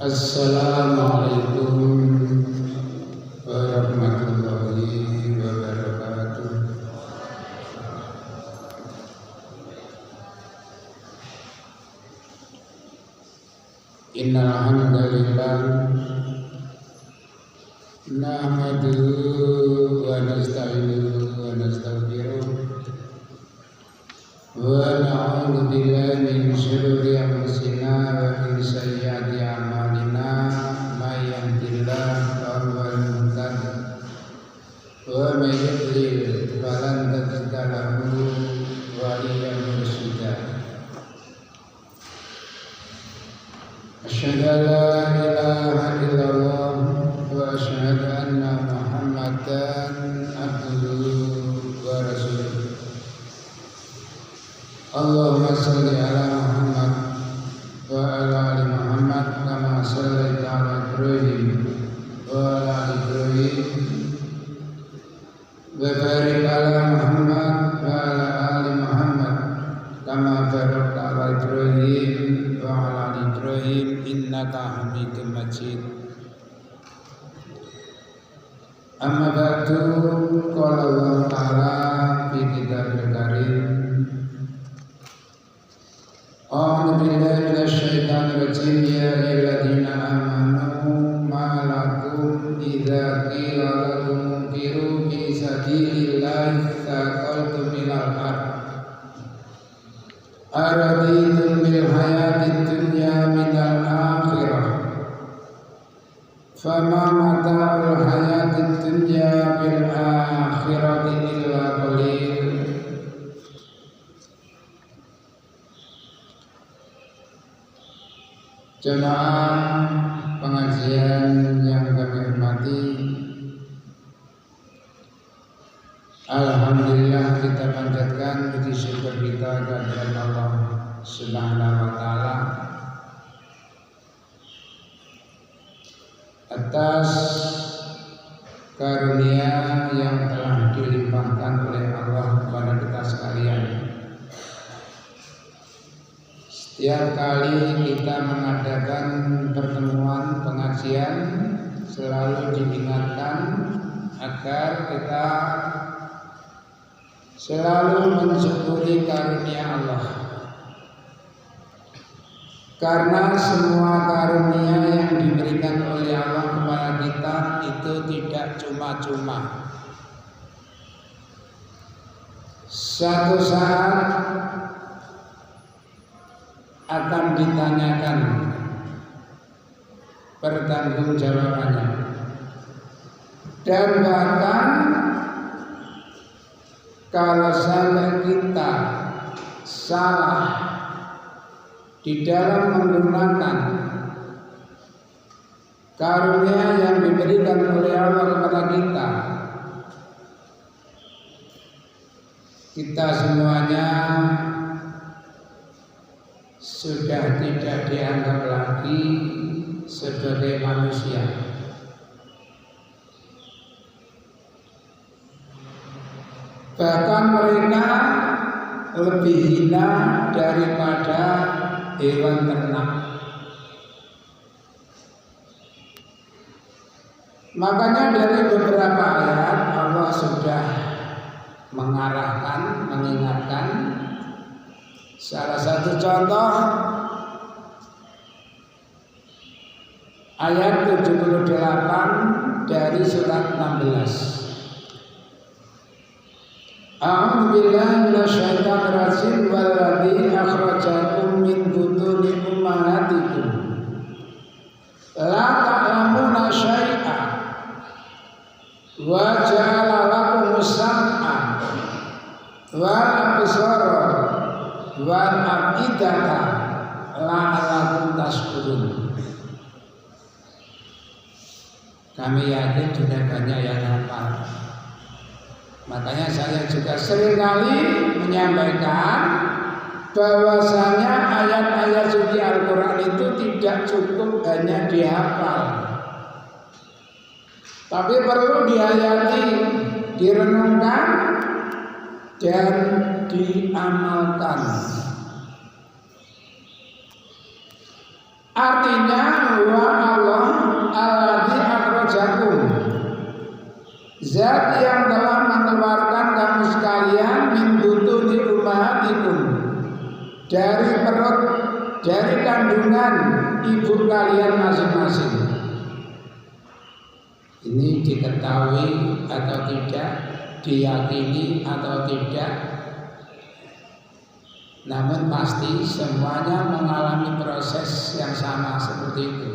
Assalamualaikum warahmatullahi wabarakatuh. Innal hamdalillah nahmaduhu wa nasta'inuhu wa nastaghfiruh wa na'udzu billahi min shururi anfusina wa min sayyiati a'malina may yahdihillahu fa huwal muhtadi wa may yudlil falan tajida lahu waliyyan mursyida. Asyhadu an la ilaha illallah wa asyhadu anna Muhammadan abduhu wa rasuluh. Allahumma shalli ala Muhammad wa ala ali Muhammad kama shallaita ala Ibrahim wa ala ali Ibrahim wa barik ala Muhammad wa ala ali Muhammad kama barakta ala Ibrahim wa ala ali Ibrahim innaka Hamidum Majid. Amma ba'du, qala Allah ta'ala fi kitabil karim. A'udzu billahi minasy syaithanir rajim. Ya ayyuhalladzina amanu ma lakum idza qila lakum infiru fi sabilillahi thaqaltum ilal ardh araditum bil hayatid dunya minal akhirah fama mata'ul hayatid dunya bil akhirati illa qalil. Jemaah pengajian yang kami hormati, alhamdulillah kita panjatkan puji syukur kita kehadirat Allah Subhanahu wa taala atas karunia yang telah dilimpahkan oleh Allah kepada kita sekalian. Setiap kali kita mengadakan pertemuan pengajian selalu diingatkan agar kita selalu mensyukuri karunia Allah, karena semua karunia yang diberikan oleh Allah kepada kita itu tidak cuma-cuma. Suatu saat akan ditanyakan pertanggungjawabannya, dan bahkan kalau sampai kita salah di dalam menggunakan karunia yang diberikan oleh Allah kepada kita semuanya sudah tidak dianggap lagi sebagai manusia. Bahkan mereka lebih hina daripada hewan ternak. Makanya dari beberapa ayat Allah sudah mengarahkan, mengingatkan. Salah satu contoh ayat 78 dari surat 16. A'udzu billahi minasy syaithanir rajim. Walladzi akhrajakum min butuni ummahatikum la ta'lamuna syai'an wa ja'ala lakumus sam'a wal absara wal af'idata la'allakum tashkurun. Kami yakin sudah banyak yang hafal. Makanya saya juga seringkali menyampaikan bahwasanya ayat-ayat suci Al-Quran itu tidak cukup hanya dihafal, tapi perlu dihayati, direnungkan, dan diamalkan. Artinya wa Allah alladzi akhrajakum, zat yang telah mengeluarkan kamu sekalian min butuni ummahatikum, dari perut, dari kandungan ibu kalian masing-masing. Ini diketahui atau tidak, diyakini atau tidak, namun pasti semuanya mengalami proses yang sama seperti itu.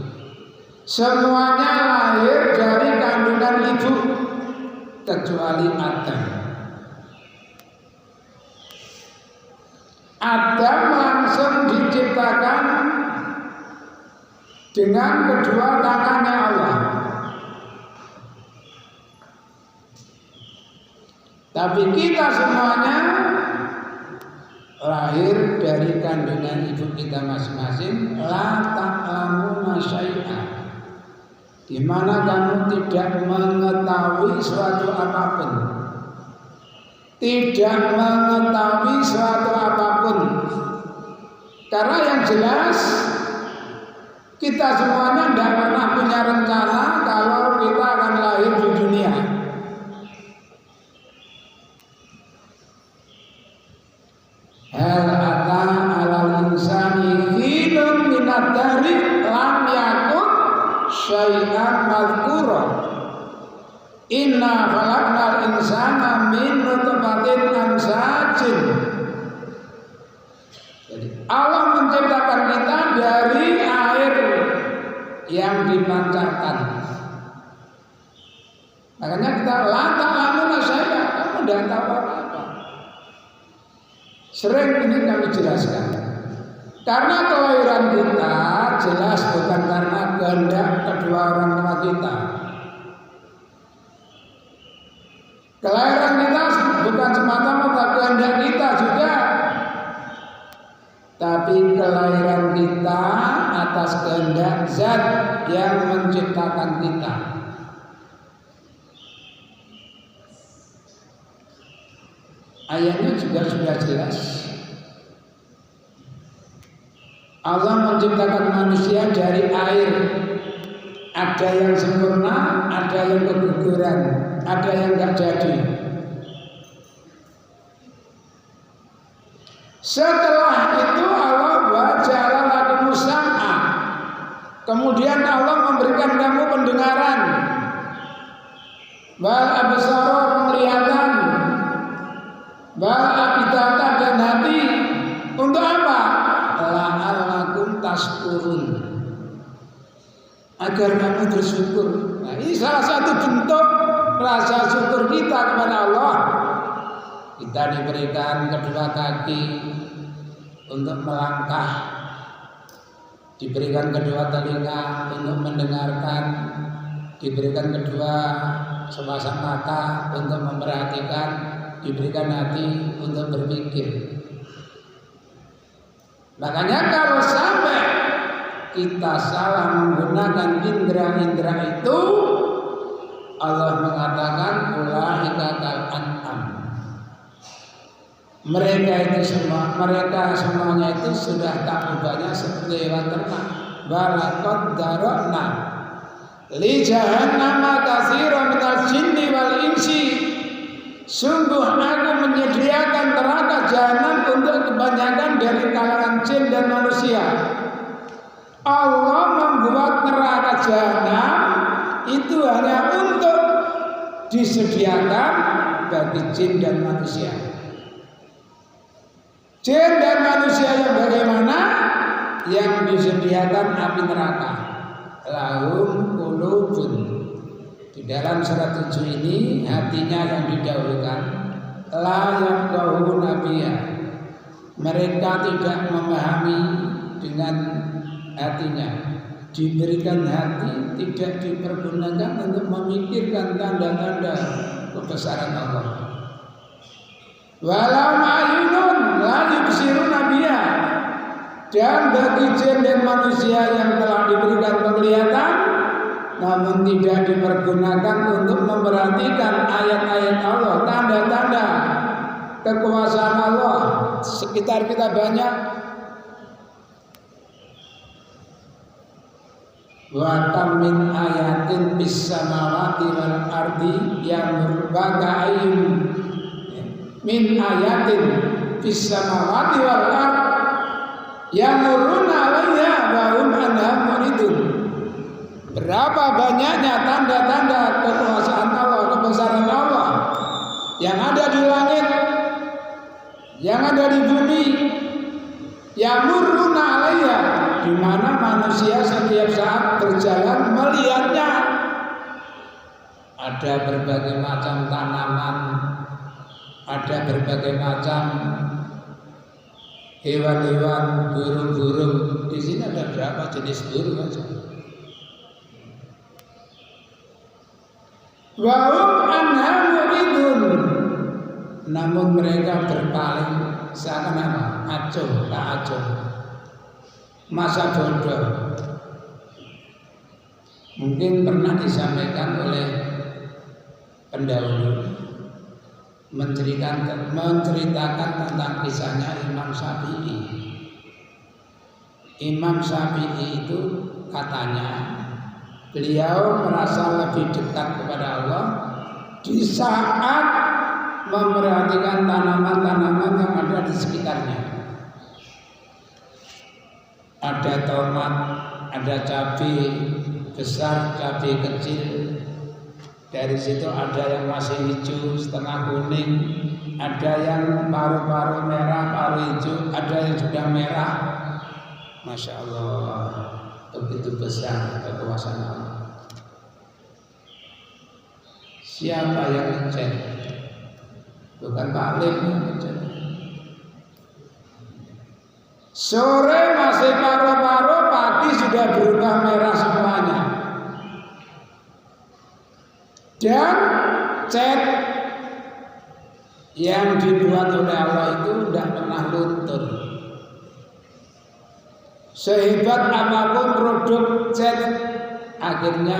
Semuanya lahir dari kandungan ibu kecuali Adam. Adam langsung diciptakan dengan kedua tangannya Allah. Tapi kita semuanya lahir dari kandungan ibu kita masing-masing. La ta'lamuna syai'an, di mana kamu tidak mengetahui suatu apapun, tidak mengetahui suatu apapun. Karena yang jelas kita semuanya tidak pernah punya rencana kalau kita akan lahir di dunia. Hal ata alal insani hinun minad dari lam yakun syai'an madhkura. Inna khalaqnal insana min nutfatin amsajin. Jadi Allah menciptakan kita dari air yang dipancarkan. Makanya kita la ta'lamuna syai'an, kamu tidak tahu apa-apa. Sering ini kami jelaskan. Karena kelahiran kita jelas bukan karena kehendak kedua orang tua kita. Kelahiran kita bukan semata-mata kehendak kita juga, tapi kelahiran kita atas kehendak Zat yang menciptakan kita. Ayatnya juga sudah jelas. Allah menciptakan manusia dari air. Ada yang sempurna, ada yang keguguran, ada yang tidak jadi. Setelah itu Allah waja'ala lakum sam'a. Kemudian Allah memberikan kamu pendengaran, wal absara, penglihatan, wal afidata, dan hati. Untuk apa? La'allakum tashkurun, agar kamu bersyukur. Nah, ini salah satu bentuk rasa syukur kita kepada Allah. Kita diberikan kedua kaki untuk melangkah, diberikan kedua telinga untuk mendengarkan, diberikan kedua sepasang mata untuk memperhatikan, diberikan hati untuk berpikir. Makanya kalau sampai kita salah menggunakan indera-indera itu, Allah mengatakan ulaika kal an'am. Mereka semuanya itu sudah tak ubahnya seperti hewan ternak. Walaqad dara'na li jahannama katsiran minal jinni wal insi. Sungguh aku menyediakan neraka jahanam untuk kebanyakan dari kalangan jin dan manusia. Allah membuat neraka jahanam itu hanya untuk disediakan bagi jin dan manusia. Jin dan manusia yang bagaimana? Yang disediakan api neraka. Lahum qulubun. Di dalam surat 7 ini hatinya yang didahulukan. La yafqahuna biha. Mereka tidak memahami dengan hatinya. Diberikan hati, tidak dipergunakan untuk memikirkan tanda-tanda kebesaran Allah. Walau ma'yunun la yubsiruna biha. Dan bagi jin dan manusia yang telah diberikan penglihatan namun tidak dipergunakan untuk memperhatikan ayat-ayat Allah, tanda-tanda kekuasaan Allah. Sekitar kita banyak Wa kam min ayatin bis samawati wal ardi yang berbagaiun min ayatin bis samawati wal ardi yang muruna alaiha wa hum anha muridun. Berapa banyaknya tanda-tanda kekuasaan Allah, kebesaran Allah yang ada di langit, yang ada di bumi, yang muruna alaiha, di mana manusia setiap saat berjalan melihatnya. Ada berbagai macam tanaman, ada berbagai macam hewan-hewan, burung-burung. Di sini ada berapa jenis burung aja? Wa hum anha muridun, namun mereka berpaling seakan apa? Acuh, tak acuh, masa bodoh. Mungkin pernah disampaikan oleh pendahulu menceritakan tentang kisahnya Imam Syafi'i. Imam Syafi'i itu katanya beliau merasa lebih dekat kepada Allah di saat memperhatikan tanaman-tanaman yang ada di sekitarnya. Ada tomat, ada cabai besar, cabai kecil. Dari situ ada yang masih hijau, setengah kuning, ada yang paru-paru merah, paru hijau, ada yang sudah merah. Masya Allah, begitu besar kekuasaan Allah. Siapa yang ngecek? Bukan Pak Lim yang ngecek. Sore masih paru-paru, pagi sudah berubah merah semuanya. Dan cat yang dibuat oleh Allah itu tidak pernah luntur. Sehebat apapun produk cat, akhirnya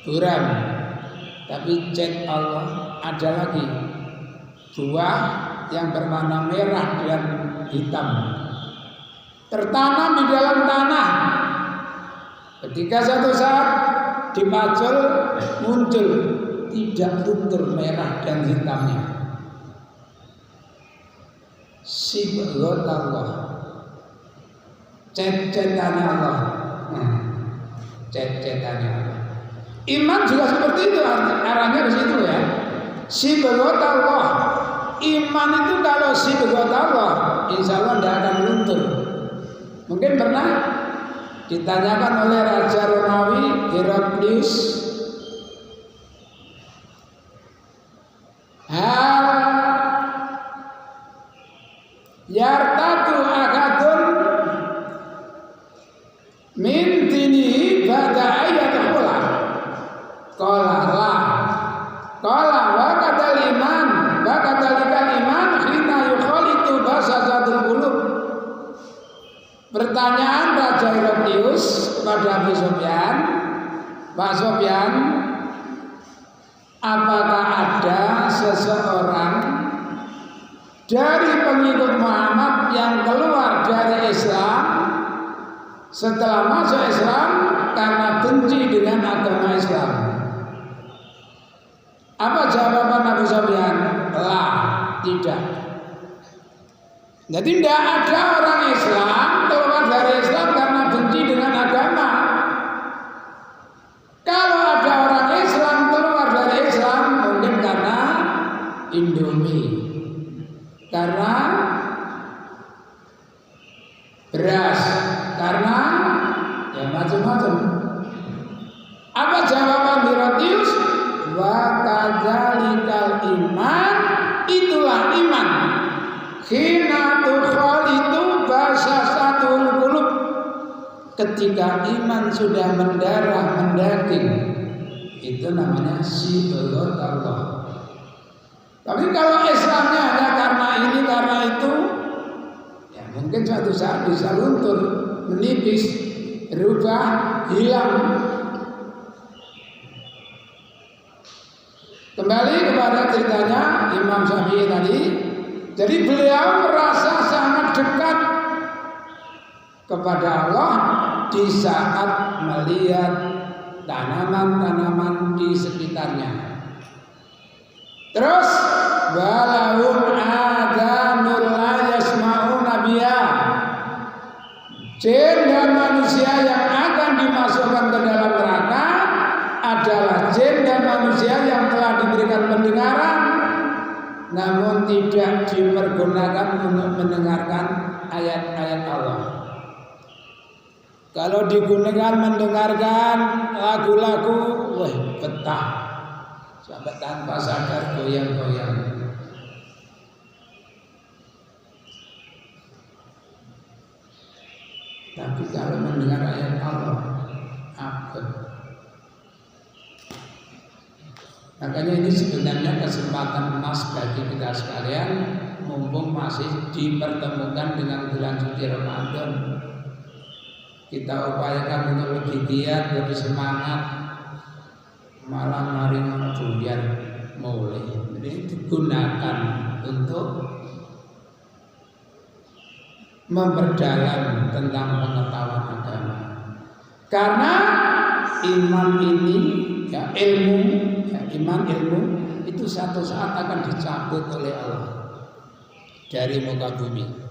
buram. Tapi cat Allah ada lagi, buah yang berwarna merah dan hitam, tertanam di dalam tanah. Ketika satu saat dipacul, muncul, tidak luntur merah dan hitamnya. Sibghat Allah, cet-cetannya Allah, cet-cetannya Allah. Iman juga seperti itu, arahnya ke situ ya. Sibghat Allah, iman itu kalau sibghat Allah, insya Allah tidak akan luntur. Mungkin pernah ditanyakan oleh Raja Romawi Heraklius, hal yartadu akadun min dinihi ba'da ayatullah. Qala la, qala wa kadal iman, wa kadalikal iman khina yukhalitu basasatul qulub. Pertanyaan Raja Heraklius kepada Abu Sufyan, Pak Sufyan, apakah ada seseorang dari pengikut Muhammad yang keluar dari Islam setelah masuk Islam karena benci dengan agama Islam? Apa jawaban Abu Sufyan? Lah, tidak. Jadi tidak ada orang Islam keluar dari Islam karena benci dengan agama. Kalau ada orang Islam keluar dari Islam mungkin karena Indomie, karena beras, karena ya macam-macam. Apa jawaban Heraklius? Wa kadzalikal iman, itulah iman. Khina tukhalitu basasatul qulub, ketika iman sudah mendarah mendaging, itu namanya sibghat Allah. Tapi kalau Islamnya hanya karena ini karena itu, ya mungkin suatu saat bisa luntur, menipis, berubah, hilang. Kembali kepada ceritanya Imam Syafi'i tadi. Jadi beliau merasa sangat dekat kepada Allah di saat melihat tanaman-tanaman di sekitarnya. Terus walahum adanul la yasma'una biha. Jin dan manusia yang akan dimasukkan ke dalam neraka adalah jin dan manusia yang telah diberikan pendengaran namun tidak dipergunakan untuk mendengarkan ayat-ayat Allah. Kalau digunakan mendengarkan lagu-lagu, wah betah, sampai tanpa sadar goyang-goyang. Tapi kalau mendengar ayat Allah, abad. Makanya ini sebenarnya kesempatan emas bagi kita sekalian, mumpung masih dipertemukan dengan bulan suci Ramadan. Kita upayakan untuk lebih giat, lebih semangat. Malam hari buyar mulai. Jadi digunakan untuk memperdalam tentang pengetahuan agama. Karena iman ini, ya ilmu, ya iman ilmu itu satu saat akan dicabut oleh Allah dari muka bumi.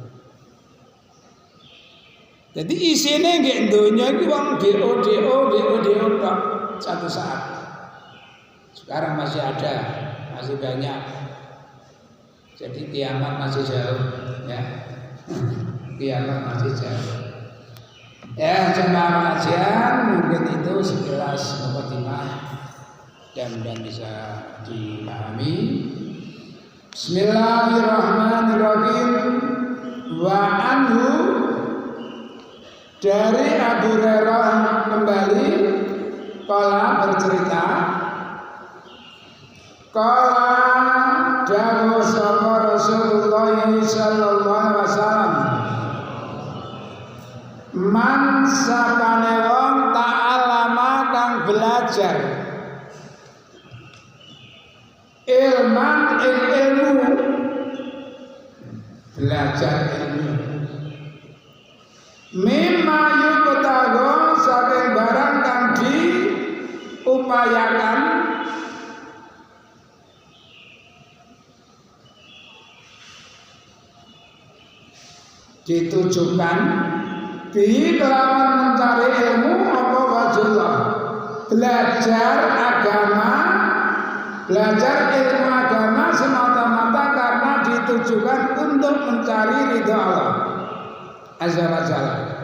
Jadi isinya nggak dunia itu wong do tok satu saat. Sekarang masih ada, masih banyak. Jadi kiamat masih jauh, ya. Kiamat masih jauh. Ya, jemaah pengajian mungkin itu sekilas mukadimah dan bisa dipahami. Bismillahirrahmanirrahim. Wa anhu, dari Abu Hurairah kembali qala bercerita, qala dawuh sapa Rasulullah sallallahu alaihi wasallam, man sapane wong ta'alama kang belajar ilman ilmu, belajar ilmu mimma yubtago saking barang kang diupayakan ditujukan bi kelawan mencari ilmu apa wajullah, belajar agama, belajar ilmu agama semata-mata karena ditujukan untuk mencari ridha Allah azza wa jalla.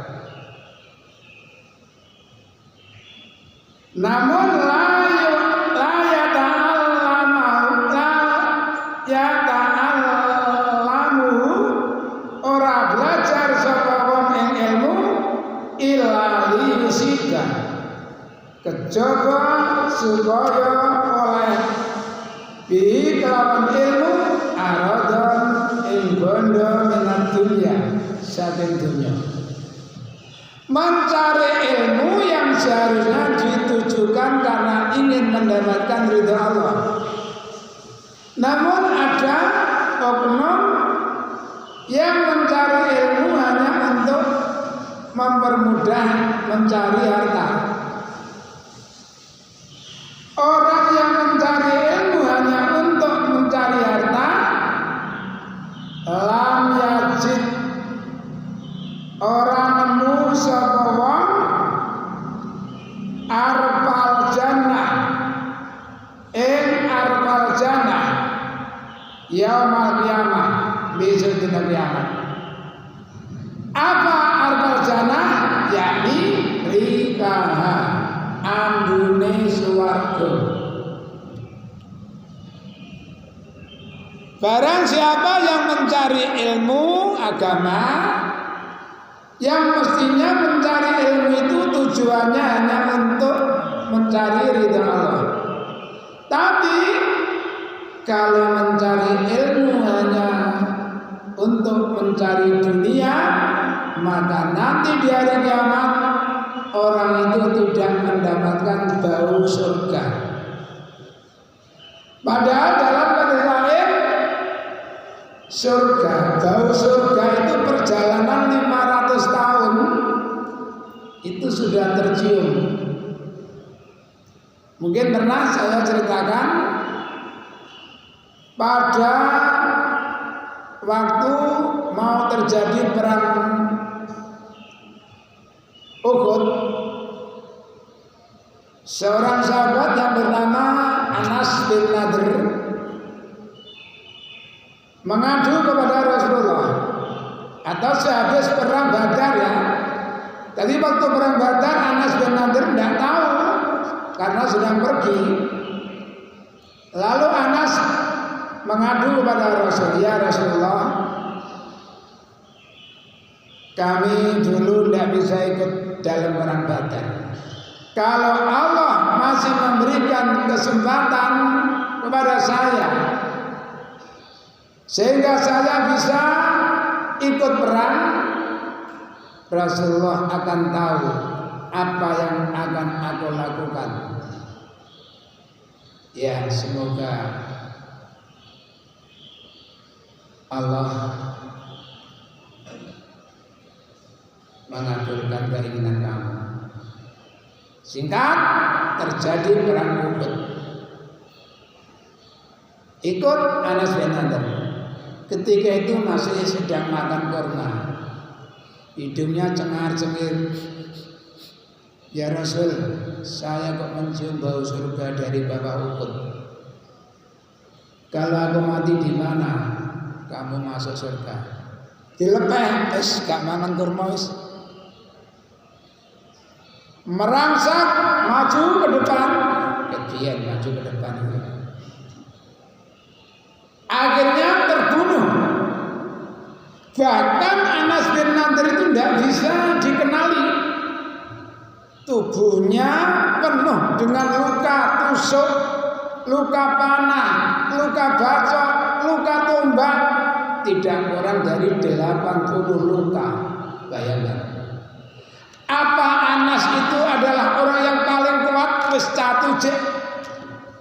Namun la yata'allamu ora belajar sapa wong ing ilmu illa liyusika, kejaba supaya oleh bi kelawan ilmu aradon ing bondo minat dunia, saking dunia. Mencari ilmu yang seharusnya ditujukan karena ingin mendapatkan ridha Allah. Namun ada oknum yang mencari ilmu hanya untuk mempermudah mencari harta. Orang yang mencari ilmu hanya untuk mencari harta, lam yajid, orang nemu sapa wong arfal jannah ing arfal jannah yaumul qiyamah, besok dina kiamat. Apa arfal jannah? Yakni rikaha, ambune swarga. Barang siapa yang mencari ilmu agama, yang mestinya mencari ilmu itu tujuannya hanya untuk mencari ridha Allah. Tapi kalau mencari ilmu hanya untuk mencari dunia, maka nanti di hari kiamat orang itu tidak mendapatkan bau surga. Padahal dalam hadis lain surga. Bau surga itu perjalanan 500 tahun itu sudah tercium. Mungkin pernah saya ceritakan pada waktu mau terjadi perang Uhud, seorang sahabat yang bernama Anas bin Nadir mengadu kepada Rasulullah, atau sehabis perang Badar ya. Tadi waktu perang Badar Anas bin Nadir tidak tahu karena sedang pergi. Lalu Anas mengadu kepada Rasul, ya Rasulullah, kami dulu tidak bisa ikut dalam perang Badar. Kalau Allah masih memberikan kesempatan kepada saya sehingga saya bisa ikut perang, Rasulullah akan tahu apa yang akan aku lakukan. Ya, semoga Allah mengabulkan keinginan kamu. Singkat, terjadi perang Uhud. Ikut Anas bin Nadir. Ketika itu masih sedang makan kurma, hidungnya cengar-cengir. Ya Rasul, saya kok mencium bau surga dari bawah Uhud. Kalau aku mati di mana kamu masuk surga? Dilepeh, gak mangan kurma wis. Merangsek maju ke depan, kemudian maju ke depan. Akhirnya terbunuh. Bahkan Anas bin Nadir itu tidak bisa dikenali. Tubuhnya penuh dengan luka tusuk, luka panah, luka bacok, luka tombak. Tidak kurang dari 80 luka. Bayangkan. Apa Anas itu adalah orang yang paling kuat wis catu jek?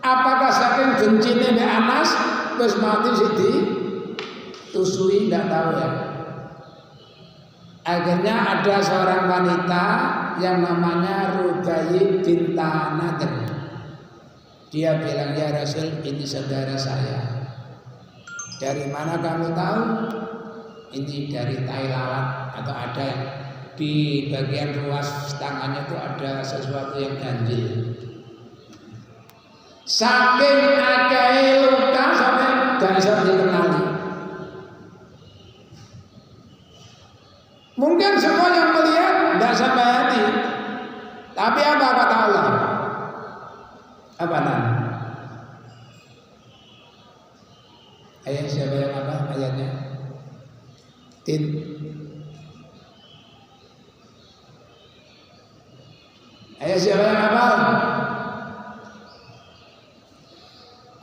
Apakah saking bencine mbek Anas wis mati sidi tusui, tidak tahu ya. Akhirnya ada seorang wanita yang namanya Rubaiyah binta Nadir. Dia bilang, ya Rasul, ini saudara saya. Dari mana kamu tahu? Ini dari tai lalat, atau ada di bagian ruas tangannya itu ada sesuatu yang ganjil. Saking akeh luka sampai gak bisa dikenali. Mungkin semua yang melihat tidak sampai hati. Tapi apa kata Allah? Apa namanya? Ayat siapa yang apa ayatnya? Tin. Ayat siapa yang apa?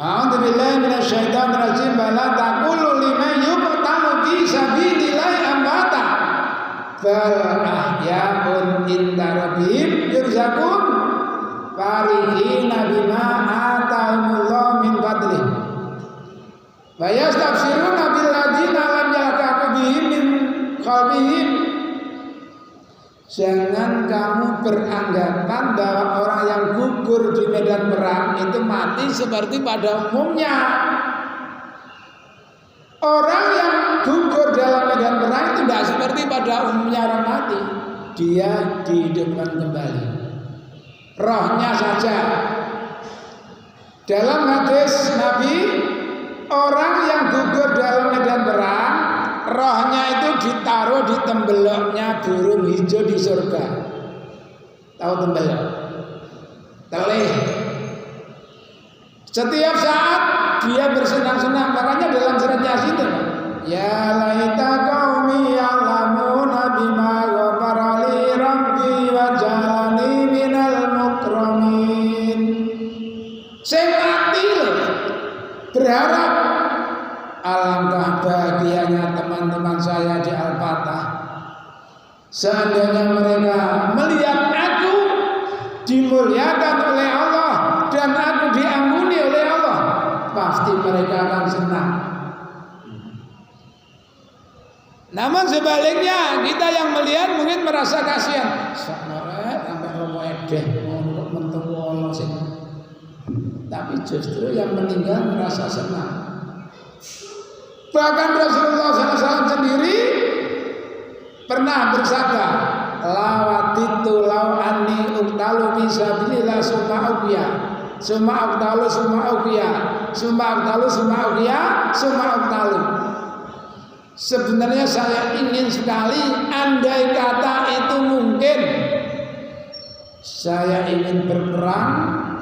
A'udzubillahi minasyaitonir rajim. Bala taqulu liman yuqtalu fi sabilillahi amwata bal ahyaun inda rabbihim yurzaqun farihina bima atahumullahu min fadlih wa yastabshiruna bil ladzina lam yalqaqu bihim min khalbihim. Jangan kamu beranggapan bahwa orang yang gugur di medan perang itu mati seperti pada umumnya. Orang yang gugur dalam medan perang itu tidak seperti pada umumnya orang mati. Dia dihidupkan kembali. Rohnya saja. Dalam hadis Nabi, orang yang gugur dalam medan perang, rohnya itu ditaruh di tembeloknya burung hijau di surga. Tahu tembelok? Telih. Setiap saat dia bersenang-senang. Makanya dalam surat Yasin itu, ya laita qaumi ya'lamuna bima ghafara li rabbi wa jalani minal mukramin. Saya mati loh, berharap alangkah bahagianya teman-teman saya di Al-Fatah. Seandainya mereka melihat aku dimuliakan oleh Allah dan aku diampuni oleh Allah, pasti mereka akan senang. Namun sebaliknya kita yang melihat mungkin merasa kasihan. Sakmare sampai romo edeh ngono mentu wolo sing. Tapi justru yang meninggal merasa senang. Bahkan Rasulullah SAW sendiri pernah bersabda, lawatitu law anni uktalu fisabilillah summa uqya summa uktalu summa uqya summa uktalu summa uqya summa uktalu. Sebenarnya saya ingin sekali andai kata itu mungkin saya ingin berperang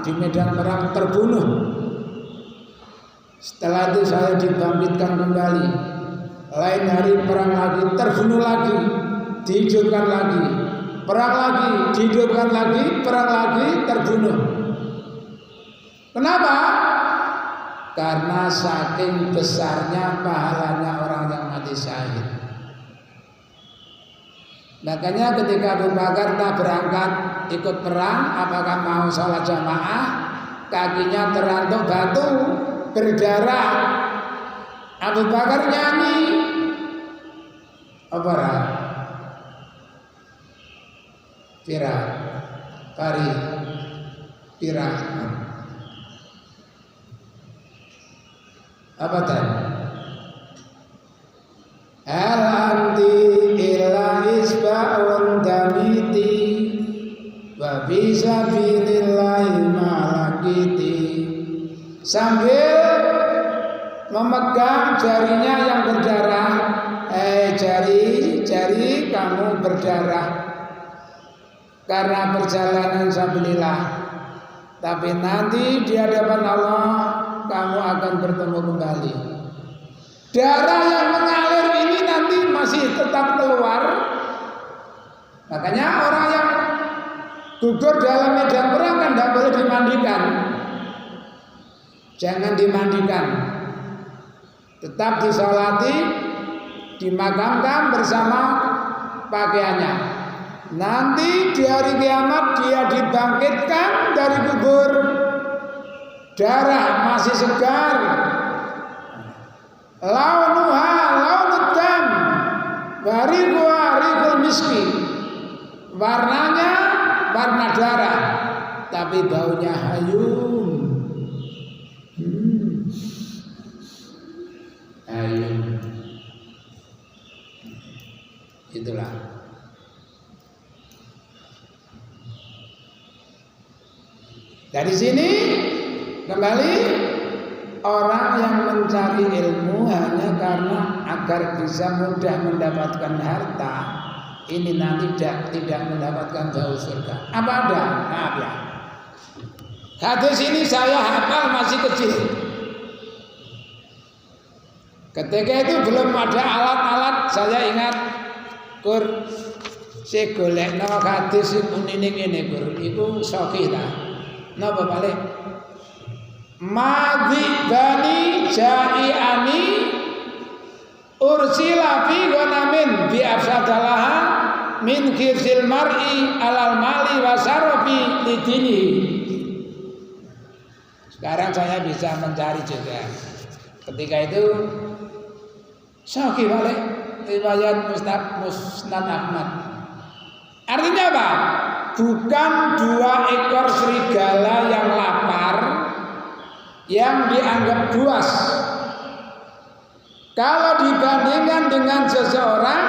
di medan perang terbunuh. Setelah itu saya dibangkitkan kembali. Lain hari perang lagi, terbunuh lagi, dihidupkan lagi, perang lagi, dihidupkan lagi, perang lagi, terbunuh. Kenapa? Karena saking besarnya pahalanya orang yang mati syahid. Makanya ketika Abu Bakar berangkat ikut perang, apakah mau sholat jamaah, kakinya terantuk batu berdarah. Abu Bakar nyanyi apa ra? Pira, pari, pira. Apa tadi? Hal anti illa isba'un damiti wa bisa bilillahi malakiti. Sambil memegang jarinya yang berdarah, jari kamu berdarah karena perjalanan sabilillah. Tapi nanti di hadapan Allah kamu akan bertemu kembali. Darah yang mengalir ini nanti masih tetap keluar. Makanya orang yang gugur dalam medan perang kan tidak boleh dimandikan. Jangan dimandikan. Tetap disolati, dimakamkan bersama pakaiannya. Nanti di hari kiamat dia dibangkitkan dari kubur. Darah masih segar. Launuha launud dam, wariquha riqul miski. Warnanya warna darah, tapi baunya harum. Harum. Itulah. Dari sini kembali, orang yang mencari ilmu hanya karena agar bisa mudah mendapatkan harta, ini nanti tidak mendapatkan bau surga. Apa ada? Maaf ya. Hadis ini saya hafal masih kecil. Ketika itu belum ada alat-alat, saya ingat kur si golek no hadis ini kur, itu sahih ta. Napa balik? Madhi bani jai'ani ursila fi ghanamin bi afsadalaha min khirsil mar'i alal mali wa sarafi lidini. Sekarang saya bisa mencari juga. Ketika itu sahih balik riwayat Musnad Ahmad. Artinya apa? Bukan 2 ekor serigala yang lapar yang dianggap buas. Kalau dibandingkan dengan seseorang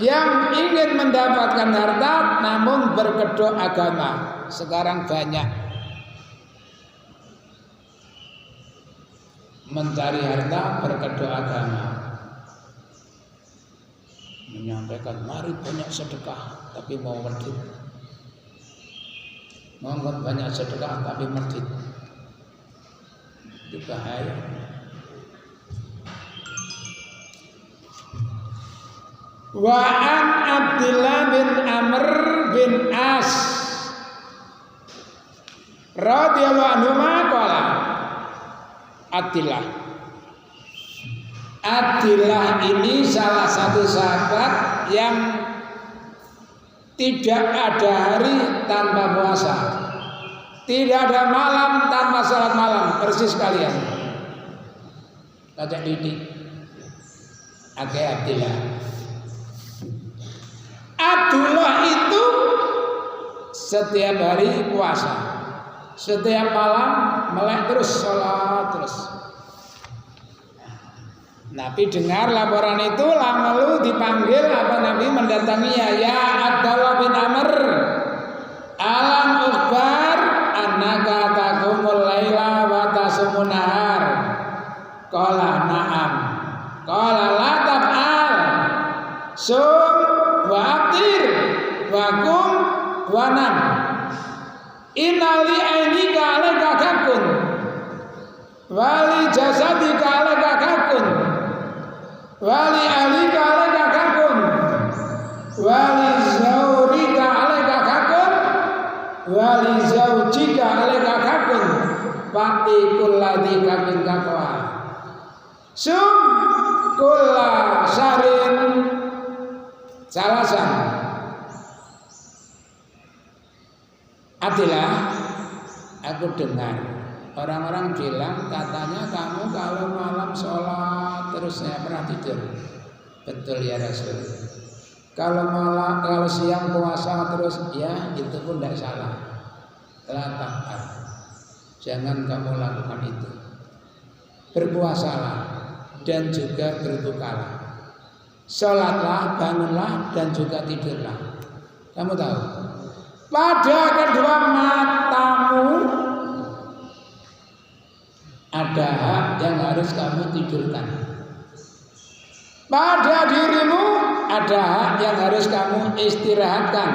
yang ingin mendapatkan harta namun berkedok agama, sekarang banyak mencari harta berkedok agama, menyampaikan mari banyak sedekah tapi mau medit, mohon banyak sedekah tapi medit. Itu bahaya. Wa an Abdullah bin Amr bin As radhiyallahu anhu qala Abdillah ini salah satu sahabat yang tidak ada hari tanpa puasa, tidak ada malam tanpa salat malam, persis kalian. Kacak didik. Akeh Abdillah. Abdullah itu setiap hari puasa, setiap malam melek terus, sholat terus. Nabi dengar laporan itu, lalu dipanggil apa Nabi mendatanginya, ya Abdullah bin Amr, alam ukhbar annaka taqumul laila wa tasumun nahar. Qala na'am. Qala la taf'al. Sum wa aftir wa kum wa nam. Innali ainika alaika hakun wali jasadika alaika hakun wali ahlika alaika hakun wali zaurika alaika hakun wali zaujika alaika hakun fati kulladhi kamin kakwa sum kulla syarin salasan. Adalah aku dengar orang-orang bilang katanya kamu kalau malam sholat terus saya pernah tidur. Betul ya Rasul. Kalau siang puasa terus ya itu pun tidak salah. Taf'al. Jangan kamu lakukan itu. Berpuasalah dan juga berbukalah. Sholatlah, bangunlah dan juga tidurlah. Kamu tahu? Pada kedua matamu ada hak yang harus kamu tidurkan. Pada dirimu ada hak yang harus kamu istirahatkan.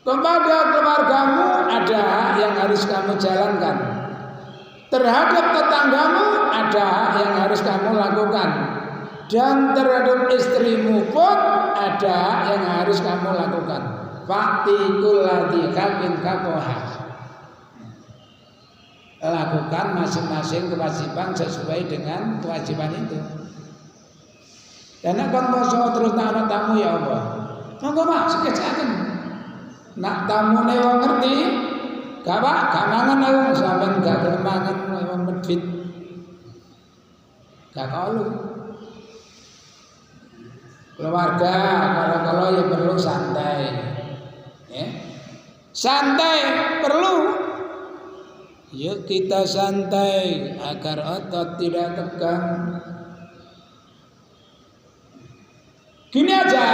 Kepada keluargamu ada hak yang harus kamu jalankan. Terhadap tetanggamu ada hak yang harus kamu lakukan. Dan terhadap istrimu pun ada hak yang harus kamu lakukan. Fakti kulladhi kamin kakoha. Lakukan masing-masing kewajiban sesuai dengan kewajiban itu. Dan akan poso terus nak tamu ya Allah. Monggo Pak sekejaken. Nak tamune wong ngerti, gak Pak, gak mangan aku sampean gak gelem mangan wong medhit. Gak kalu. Keluarga kalau ya perlu santai. Ya. Santai perlu. Yuk kita santai agar otot tidak tegang. Gini aja,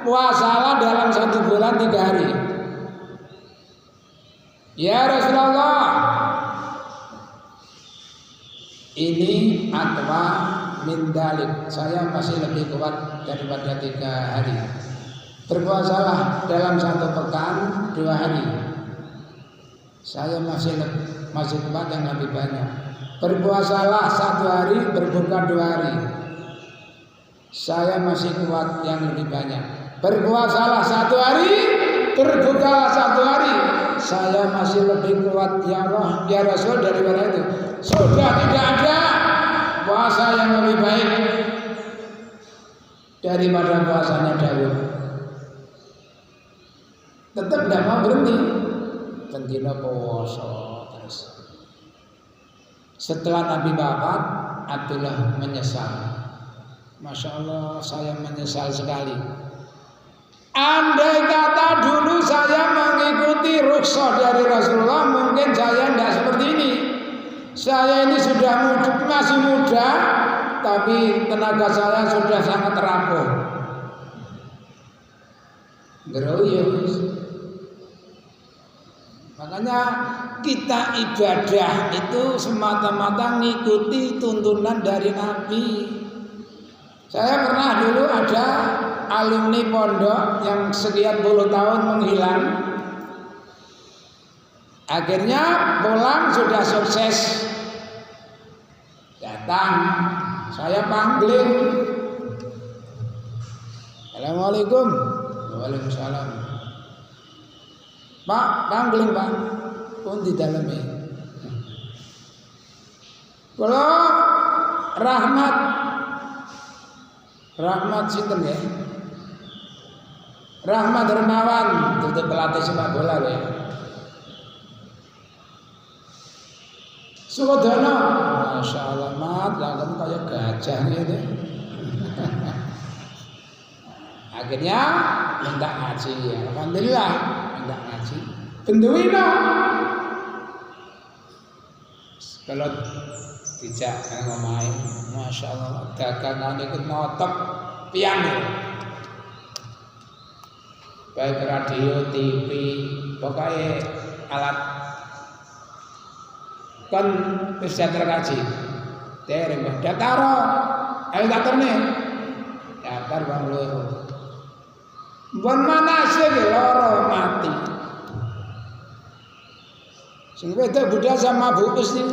puasalah dalam 1 bulan 3 hari. Ya Rasulullah, ini aqwa min dalik. Saya masih lebih kuat daripada 3 hari. Berpuasalah dalam 1 pekan 2 hari. Saya masih kuat yang lebih banyak. Berpuasalah 1 hari, berbuka 2 hari. Saya masih kuat yang lebih banyak. Berpuasalah 1 hari, berbukalah 1 hari. Saya masih lebih kuat ya Allah, ya Rasul daripada itu. Sudah tidak ada puasa yang lebih baik daripada puasanya Daud. Tetap tidak mau berhenti. Bendina puasa terus. Setelah Nabi wafat, Abdullah menyesal. Masya Allah, saya menyesal sekali. Andai kata dulu saya mengikuti rukhsah dari Rasulullah, mungkin saya tidak seperti ini. Saya ini sudah masih muda, tapi tenaga saya sudah sangat rapuh. Geroyos. Makanya kita ibadah itu semata-mata ngikuti tuntunan dari Nabi. Saya pernah dulu ada alumni pondok yang sekian puluh tahun menghilang. Akhirnya pulang sudah sukses. Datang, saya panggil. Assalamualaikum. Waalaikumsalam. Pak, panggil Pak. Pun di dalamnya. Kalau Rahmat sinten ya? Rahmat Dermawan, itu pelatih sepak bola ya. Sukodono, Masya Allah, mat, langsung kayak gajah gitu. Akhirnya minta ngaji, alhamdulillah minta ngaji. Benduino kalau dijak ngomai, masya Allah, dagangan ikut notok piano, baik radio, TV, pokoknya alat kan bisa terkaji. Terima, dataro, ayo datar nih, datar bang loro. Bukan mana sih loro mati. Sehingga itu Buddha sama Bukus nih,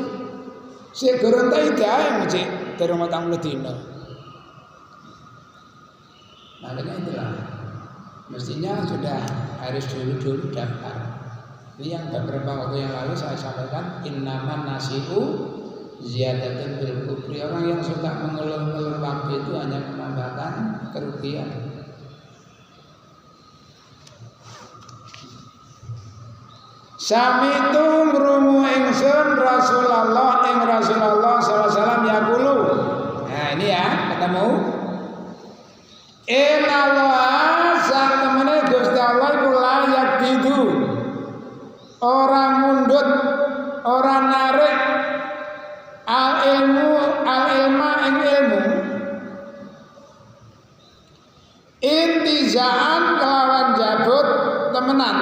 si gurun tak ida yang mesti terima tamu dino. Makanya itulah, mestinya sudah harus dulu daftar. Ini yang beberapa waktu yang lalu saya sampaikan, innaman nasi'u ziyadatun bil kufri. Orang yang suka mengeluh-ngeluh waktu itu hanya menambahkan kerugian. Sami'tu ngrumu ingsun Rasulullah sallallahu alaihi wasallam yaqulu. Nah, ini ya, ketemu. Innallaha satamene Gusti Allah iku layak bidu. Orang mundut, orang narik al ilma ing ilmu. Intizaan kelawan jabut temenan.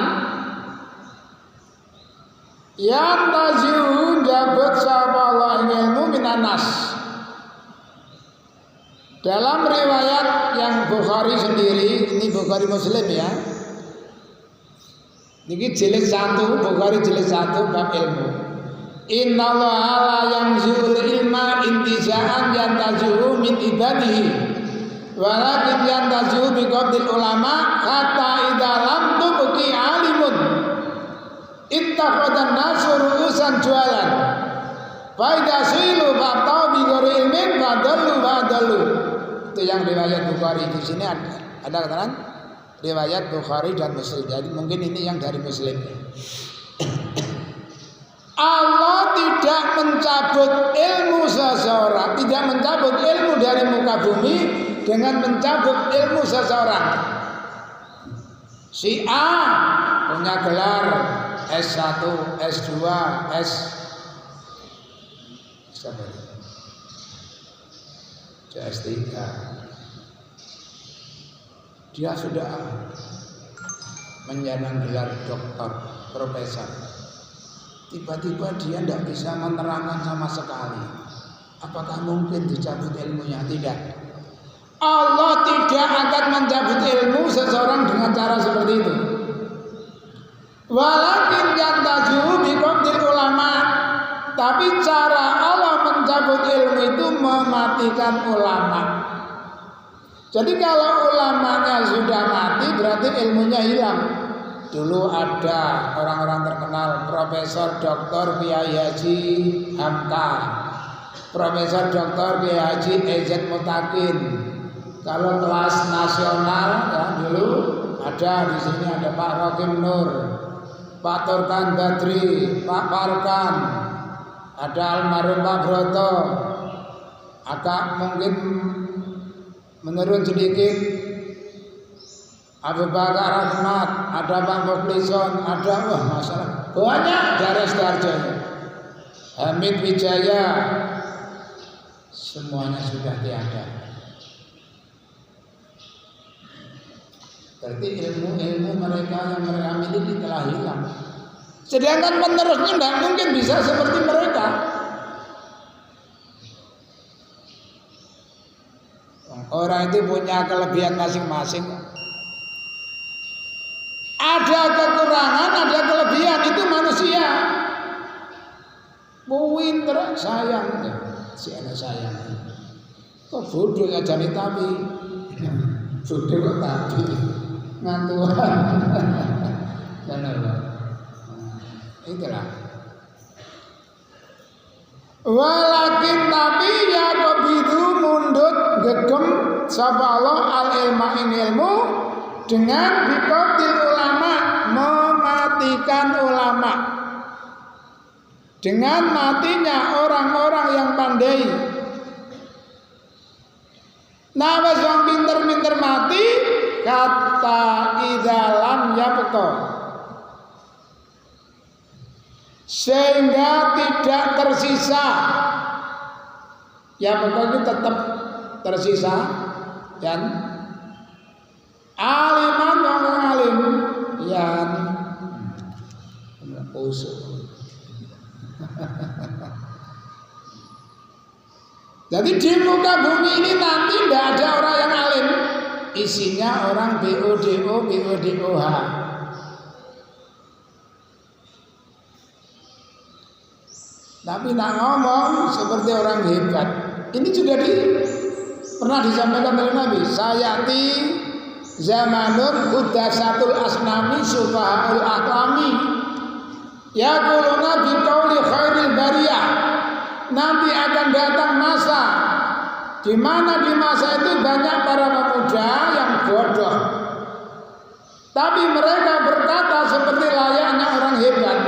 Yang taziu jabut sapa Allah ing ilmu minanas. Dalam riwayat yang Bukhari sendiri, ini Bukhari Muslim ya. Ini jilid 1, Bukhari jilid 1 bab ilmu. Innallaha la yanzul ilma intizaan yantazihu min ibadihi. Walakin yantazihu bi qabdil ulama hatta idza lam tubqi alimun. Ittakhadhan nasu ru'usan jualan. Fa idza silu fatau bi ghairi ilmin badallu. Itu yang riwayat Bukhari. Di sini ada katakan riwayat Bukhari dan Muslim. Jadi mungkin ini yang dari Muslim. Allah tidak mencabut ilmu seseorang, tidak mencabut ilmu dari muka bumi dengan mencabut ilmu seseorang. Si A punya gelar S1, S2, S3. Dia sudah menyandang gelar doktor, profesor. Tiba-tiba dia tidak bisa menerangkan sama sekali. Apakah mungkin dicabut ilmunya? Tidak. Allah tidak akan mencabut ilmu seseorang dengan cara seperti itu. Walakin yantazihu biqabdil ulama. Tapi cara Allah mencabut ilmu itu mematikan ulama. Jadi kalau ulamanya sudah mati berarti ilmunya hilang. Dulu ada orang-orang terkenal, Profesor Dr. Kiai Haji Hamka, Profesor Dr. Kiai Haji EZ Mutakin. Kalau kelas nasional ya dulu ada di sini ada Pak Rokim Nur, Pak Turkan Badri, Pak Parkan, ada almarhum Pak Broto. Agak mungkin menurun sedikit Abu Bakar Ahmad, ada Pak Muklison, ada masalah banyak dari Starjo, Hamid Wijaya, semuanya sudah tiada. Berarti ilmu mereka yang mereka miliki telah hilang. Sedangkan penerusnya tidak mungkin bisa seperti mereka. Orang itu punya kelebihan masing-masing. Ada kekurangan, ada kelebihan, itu manusia. Pinter sayang, si anak sayang. Kok bodoh ya jadi tapi, bodoh kok tapi ngantuan. Benar. Itulah. Walakin tapi ya kebidu mundut gegem sapa Allah al ilma ing ilmu dengan biqabdil ulama, mematikan ulama. Dengan matinya orang-orang yang pandai. Nah wis wong pinter-pinter mati kata idalam yabqa, sehingga tidak tersisa. Ya pokoknya tetap tersisa dan aliman orang alim yang usul. Jadi di muka bumi ini nanti tidak ada orang yang alim, isinya orang BODO, BODOH. Tapi nak ngomong seperti orang hebat. Ini juga pernah disampaikan oleh Nabi. Sayati zamanun udasatul asnami sufahaul aqlami yaquluna bi qauli khairil bariyah. Nanti akan datang masa di mana di masa itu banyak para pemuda yang bodoh, tapi mereka berkata seperti layaknya orang hebat.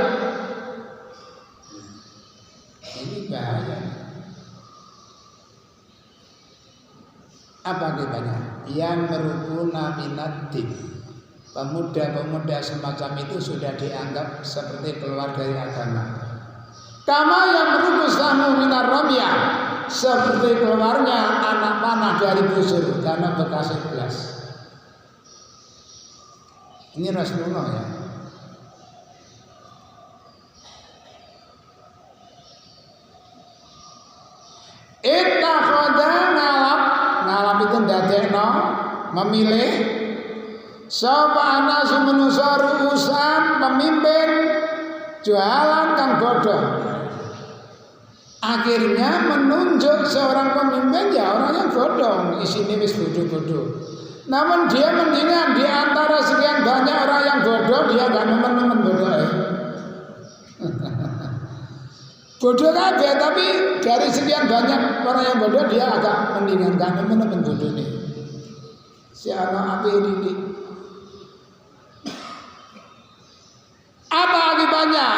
Ini bahaya. Apa akibatnya? Yang merukuna minaddin. Pemuda-pemuda semacam itu sudah dianggap seperti keluar dari agama. Kama yang merukus tamu minar ramyah, seperti keluarnya anak panah dari busur karena bekas iblis. Ini Rasulullah ya. Ittakhadha ngalap itu ndadekno memilih sapa anasu manusa ruusan pemimpin jualan kang bodoh. Akhirnya menunjuk seorang pemimpin ya orang yang bodoh, isinya wis bodoh-bodoh. Namun dia mendingan di antara sekian banyak orang yang bodoh, dia gak nemen-nemen bodoh. Bodoh kabeh, tapi dari sekian banyak orang yang bodoh dia agak mendingan, gak nemen-nemen bodoh nih. Si anak api ini. Apa akibatnya?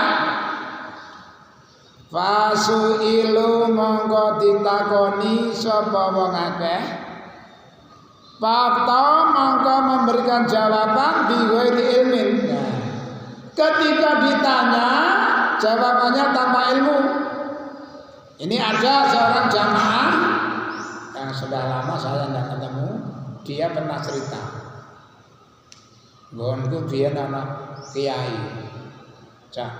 Fasu ilu mongko ditakoni sapa wong akeh. Fakta mongko memberikan jawaban bighairi ilmin. Nah, ketika ditanya jawabannya tanpa ilmu. Ini ada seorang jamaah yang sudah lama saya tidak ketemu. Dia pernah cerita. Gonku biyen anak kiai. Cak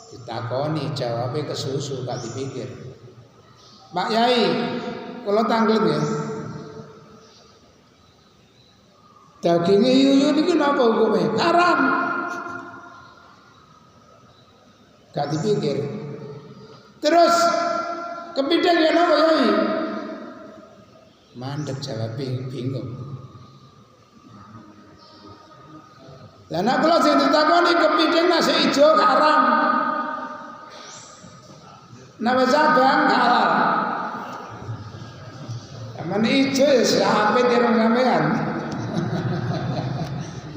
ditakoni jawabnya kesusu gak dipikir. Pak Yai, kalau tanglet ya. Dagingnya yuyu ini kenapa hukumnya? Haram. Gak dipikir. Terus kepiting ya napa Yai? Mandek jawab bingung. Lah nek kula sing ditakoni kepiting nasi ijo haram. Nama sabang halal. Aman ijo ya sampe terong sampean.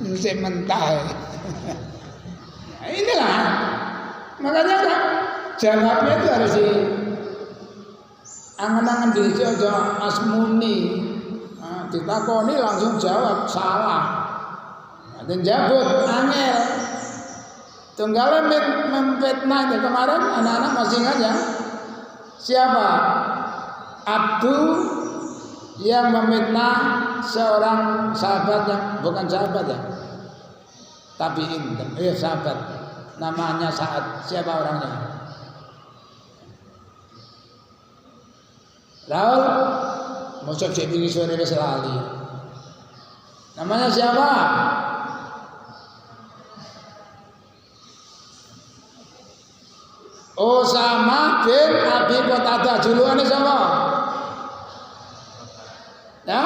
Mesti mentah. Inilah. Makanya kan jawabnya itu harus di angan-angan diri aja asmuni. Nah, ditakoni langsung jawab salah. Dan jabut angel. Tunggalnya memfitnah ya kemarin anak-anak masih ingat ya. Siapa? Abdu yang memfitnah seorang sahabat yang bukan sahabat ya. Tabiin, sahabat. Namanya Sa'ad. Siapa orangnya? Raul Mosok cek bingi sore lali. Namanya siapa? Osama bin Abi Qatadah. Julukannya siapa? Ya?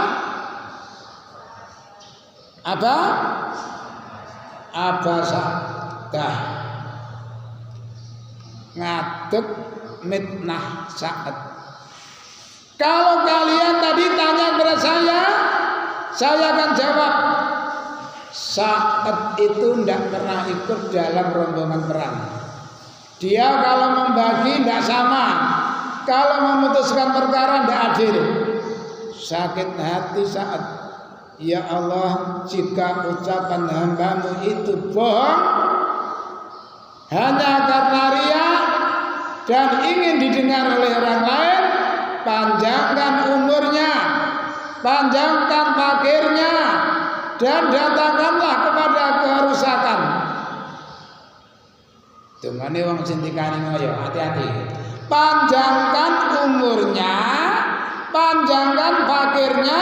Abasadah. Ngadeg mitnah Sa'ad. Kalau kalian tadi tanya kepada saya akan jawab. Sa'ad itu tidak pernah ikut dalam rombongan perang. Dia kalau membagi tidak sama, kalau memutuskan perkara tidak adil. sakit hati saat ya Allah, jika ucapan hamba-Mu itu bohong hanya karena riya dan ingin didengar oleh orang lain, panjangkan umurnya, panjangkan fakirnya, dan datangkanlah kepada kerusakan. Tungane wong sintikane ngoyo, hati-hati. Panjangkan umurnya, panjangkan fakirnya,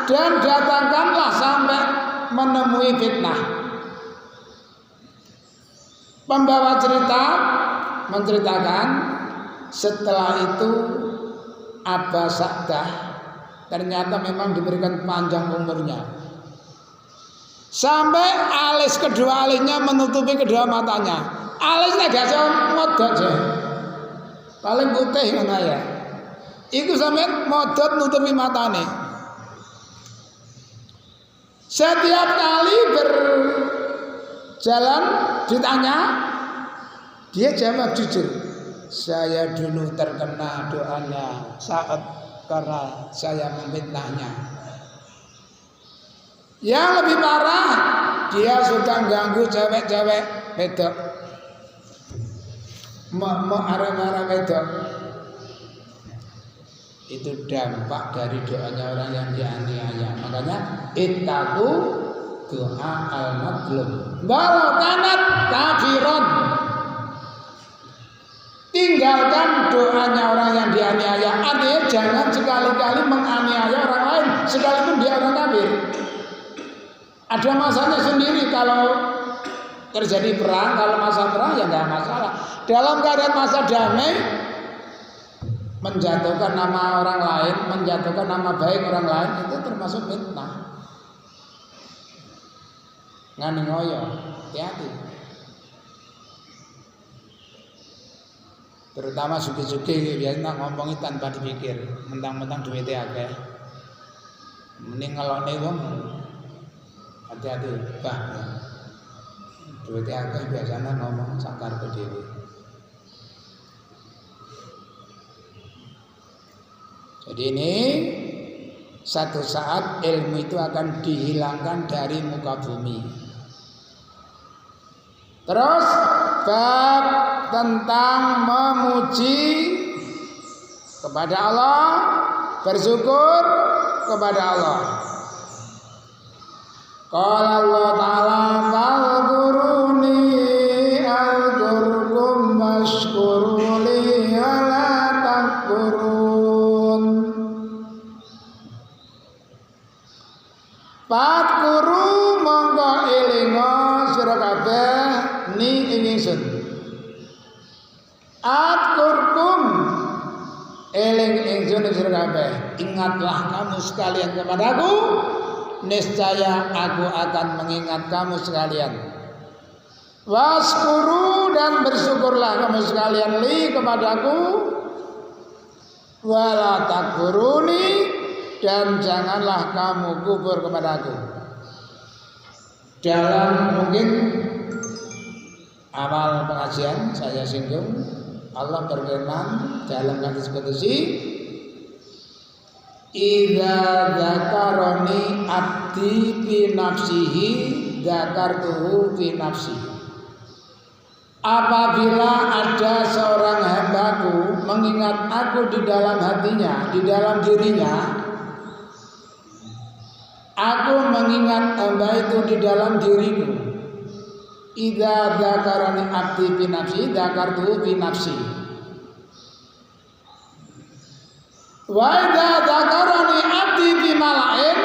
dan datangkanlah sampai menemui fitnah. Pembawa cerita menceritakan setelah itu Aba Sa'dah ternyata memang diberikan panjang umurnya, sampai alis kedua alisnya menutupi kedua matanya. Alisnya gak jauh modot je, paling putih ngono ya. Iku sampai modot nutupi matane. Setiap kali berjalan ditanya, dia jawab jujur. Saya dulu terkena doanya saat karena saya memfitnahnya. Yang lebih parah, dia suka ganggu cewek-cewek wedok, mau arah-arah wedok. Itu dampak dari doanya orang yang dianiaya. Makanya ittaqu doa al-madlum walau kanat kafiron. Tinggalkan doanya orang yang dianiaya. Artinya jangan sekali-kali menganiaya orang lain sekalipun dia orang kafir. Ada masanya sendiri. Kalau terjadi perang, kalau masa perang ya nggak masalah. Dalam keadaan masa damai, menjatuhkan nama orang lain, menjatuhkan nama baik orang lain, itu termasuk fitnah. Ngani ngoyo, hati-hati. Terutama suki-suki biasanya ngomongin tanpa dipikir, mentang-mentang duitnya akeh. Mending kalau nih wong hati-hati, bah. Duitnya akeh biasanya ngomong sakar ke dewi. Jadi ini satu saat ilmu itu akan dihilangkan dari muka bumi. Terus bab tentang memuji kepada Allah, bersyukur kepada Allah. Qala Allah Ta'ala fadhkuruni azkurkum washkuruli wala takfurun. Fadhkuru mongko elinga sira kabeh ni ing ingsun. Adkurkum eling ingsun sira kabeh. Ingatlah kamu sekalian kepadaku, niscaya aku akan mengingat kamu sekalian. Waskuru dan bersyukurlah kamu sekalian li kepadaku. Wala takfuruni dan janganlah kamu kufur kepadaku. Dalam mungkin awal pengajian saya singgung, Allah berfirman dalam hadis qudsi, idza dzakarani abdi fi nafsihi dzakartuhu fi nafsi. Apabila ada seorang hambaku mengingat aku di dalam hatinya, di dalam dirinya, aku mengingat hamba itu di dalam diriku. Idza dzakarani abdi fi nafsi dzakartuhu fi nafsi. Wa idza dzakarani abdi fi mala'in,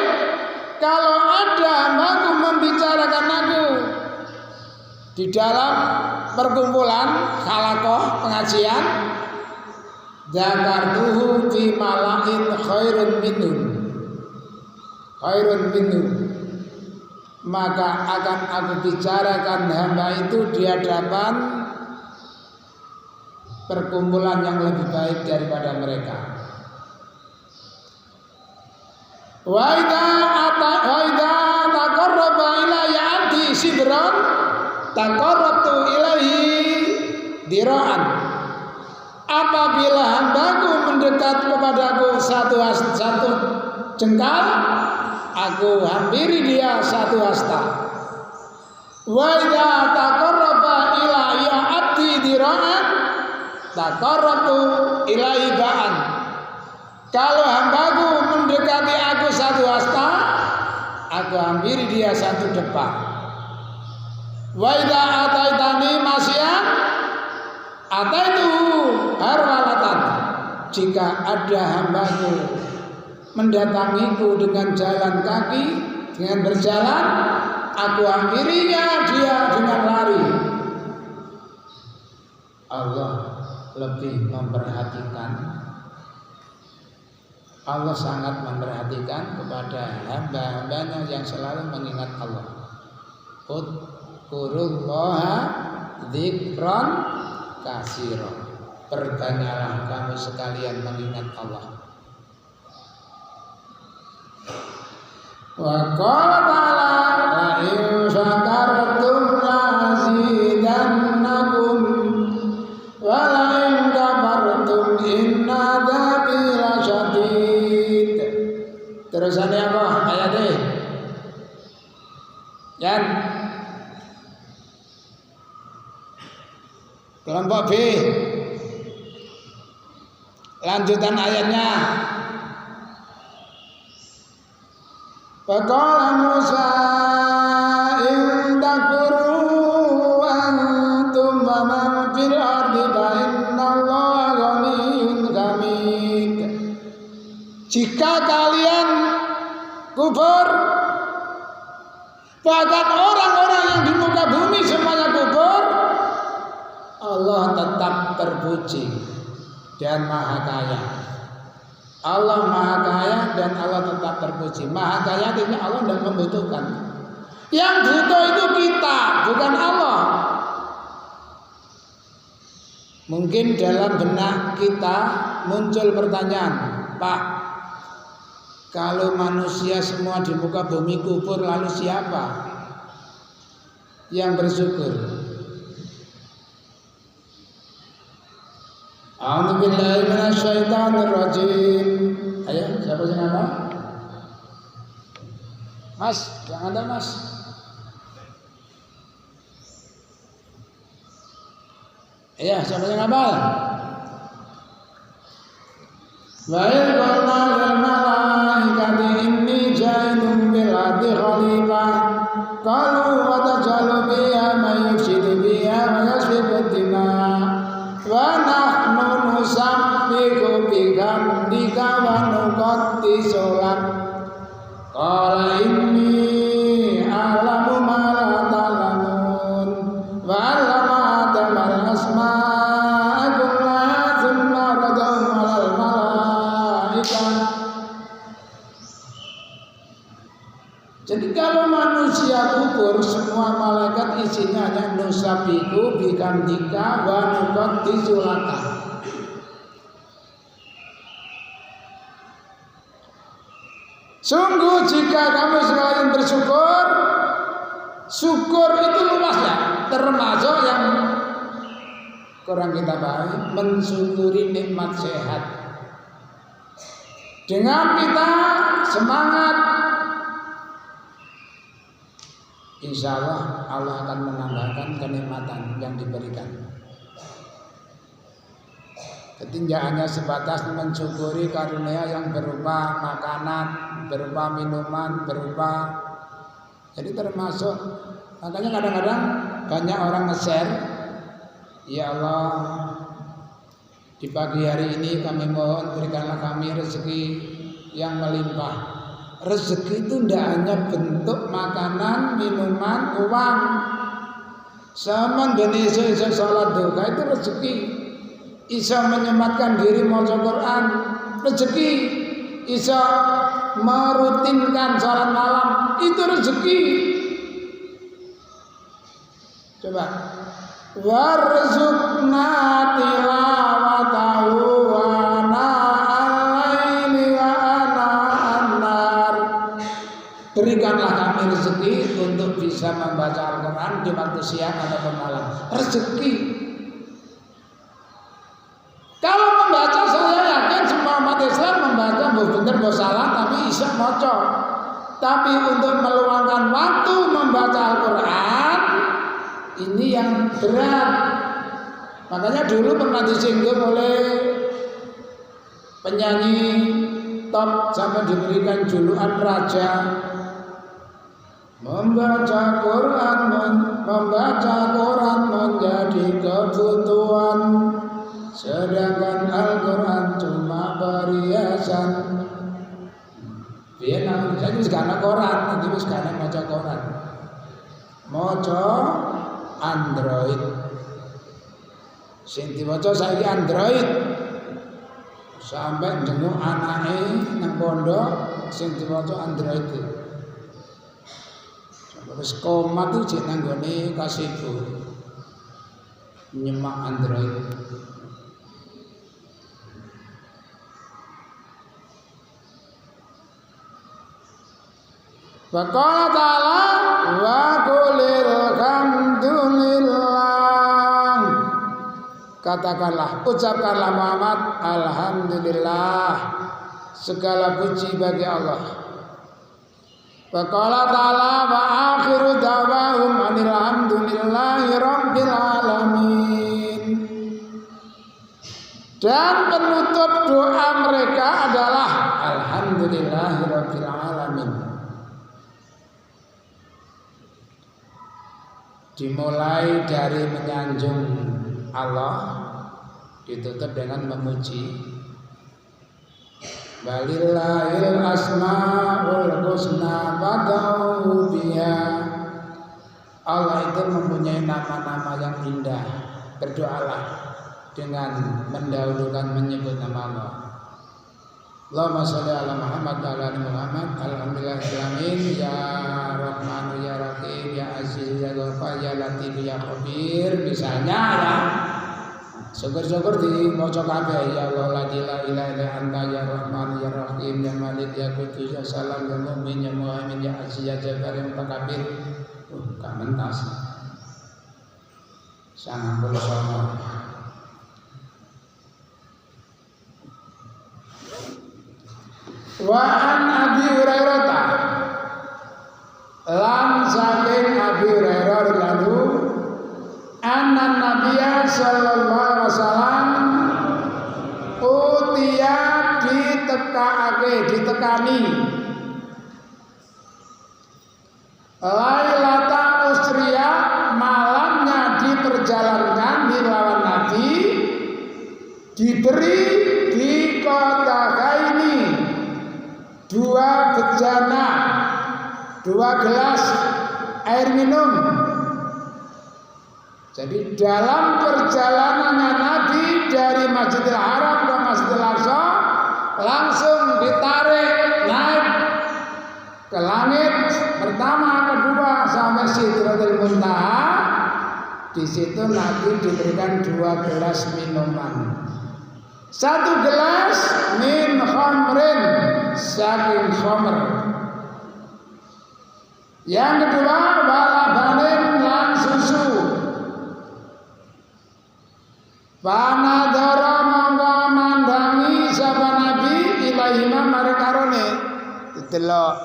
kalau ada hambaku membicarakan aku di dalam perkumpulan halaqah pengajian, dzakartuhu fi mala'in khairun minhum. Khairun minhum, maka akan aku bicarakan hamba itu di hadapan perkumpulan yang lebih baik daripada mereka. Wa idza taqarraba ilayya 'abdi shibran taqarrabtu ilaihi dira'an. Apabila hambaku mendekat kepada kepadaku satu jengkal, aku hampiri dia satu hasta. Wa idza taqarraba ilayya abdi dira'an taqarrabtu ilaihi ba'an. Kalau hambaku mendekati aku satu hasta, aku hampiri dia satu depak. Wa idza ataitani masyan ataitu harwalatan. Jika ada hambaku mendatangiku dengan jalan kaki, dengan berjalan, aku hampirinya dia dengan lari. Allah lebih memperhatikan, Allah sangat memperhatikan kepada hamba-hambanya yang selalu mengingat Allah. Udkurullaha dzikran katsiran. Perbanyaklah kamu sekalian mengingat Allah. Wa qala ta'ala la in syakartum lazidannakum wa la in kafartum inna adzabi lasyadid. Terusannya apa ayatnya? Yan kelompok B, lanjutan ayatnya. Faqala Musa in takfuru antum wa man fil ardi fa innallaha ghaniyyun hamid. Jika kalian kufur, bahkan orang-orang yang di muka bumi semuanya kufur, Allah tetap terpuji dan maha kaya. Allah maha kaya dan Allah tetap terpuji. Maha kaya tidak, Allah tidak membutuhkan. Yang butuh itu kita, bukan Allah. Mungkin dalam benak kita muncul pertanyaan, Pak, kalau manusia semua di muka bumi kufur, lalu siapa yang bersyukur? A'udzubillahi minasyaitonirrajim. Ayo, siapa yang nama? Mas, yang ada Mas. Iya, siapa yang hafal? Wa in qulna lil malaikati inni ja'ilun bil ardi khalifah qalu wa tajalu biha man yufsidu biha wa yasfiku dima' wa nahnu nusabbihu bihamdika wa nuqaddisu lak qala inni a'lamu ma la ta'lamun wa 'allama adama al-asma'a kullaha thumma radahum 'alal malaikah. Jadi kalau manusia kufur, semua malaikat isinya hanya nusabiku bihamdika wa nuqaddisu laka. Sungguh jika kamu sekalian bersyukur, syukur itu luas ya, termasuk yang kurang kita pahami, mensyukuri nikmat sehat. Dengan kita semangat, insya Allah Allah akan menambahkan kenikmatan yang diberikan. Ketinggalannya sebatas mensyukuri karunia yang berupa makanan, berupa minuman, berupa, jadi termasuk, makanya kadang-kadang banyak orang nge-share, ya Allah, di pagi hari ini kami mohon berikanlah kami rezeki yang melimpah. Rezeki itu tidak hanya bentuk makanan, minuman, uang. Sama Indonesia iso sholat duha itu rezeki. Iso menyematkan diri maca Quran, rezeki. Iso merutinkan sholat malam, itu rezeki. Coba. Warzuqna tilawatahu wa berikanlah kami rezeki untuk bisa membaca Al-Quran di waktu siang ataupun malam. Rezeki. Kalau membaca, saya yakin semua umat Islam bener mbok salah tapi iso maca. Tapi untuk meluangkan waktu membaca Al-Qur'an ini yang berat. Makanya dulu pernah disinggung oleh penyanyi top sampai diberikan julukan raja. Membaca Quran menjadi kebutuhan, sedangkan Al-Quran cuma perhiasan. Biar nanti saya juga anak Quran, nanti sekarang maca Quran, maca Android. Sing diwaca saiki Android. Sampai jenguk anake nang pondok sing diwaca Android. Terus komat itu jek nanggone kasihku nyemak Android. Faqala ta'ala wa qulil hamdulillah. Katakanlah, ucapkanlah Muhammad, alhamdulillah, segala puji bagi Allah. Faqala ta'ala wa akhiru da'wahum alhamdulillahi rabbil alamin. Dan penutup doa mereka adalah alhamdulillahi rabbil alamin. Dimulai dari menyanjung Allah, ditutup dengan memuji. Walillahil asmaul husna fad'uhu biha. Allah itu mempunyai nama-nama yang indah. Berdoalah dengan mendahulukan menyebut nama Allah. Allahumma sholli ala Muhammad wa ala ali Muhammad. Alhamdulillahil alamin. Ya Rahman ya Rahim ya Aziz ya Ghaffar ya Latif ya Khabir. Misalnya ya, syukur-syukur di maca kabeh. Ya Allah la ilaha illa anta ya Rahman ya Rahim ya Malik ya Qudus ya Salam ya Mu'min ya Muhaimin ya Aziz ya Jabbar ya Mutakabbir. Gak mentas. Sangat bersama. Wa an Abi Hurairah lan saking Abi Hurairah lalu anna Nabiya sallallahu alaihi wasallam utiya ditekani Lailata Usriya, malamnya diperjalankan di lawan Nabi, diberi di kota ini 2 bejana, 2 gelas air minum. Jadi dalam perjalanannya Nabi dari Masjidil Haram ke Masjidil Aqsa langsung ditarik naik ke langit pertama, kedua sampai Sidratul Muntaha. Di situ Nabi diberikan 2 gelas minuman. 1 gelas min khamrin, saking khamr. Yang kedua walabanin lan susu. Panadara monggo mandangi sapa Nabi ilahima mari karone delok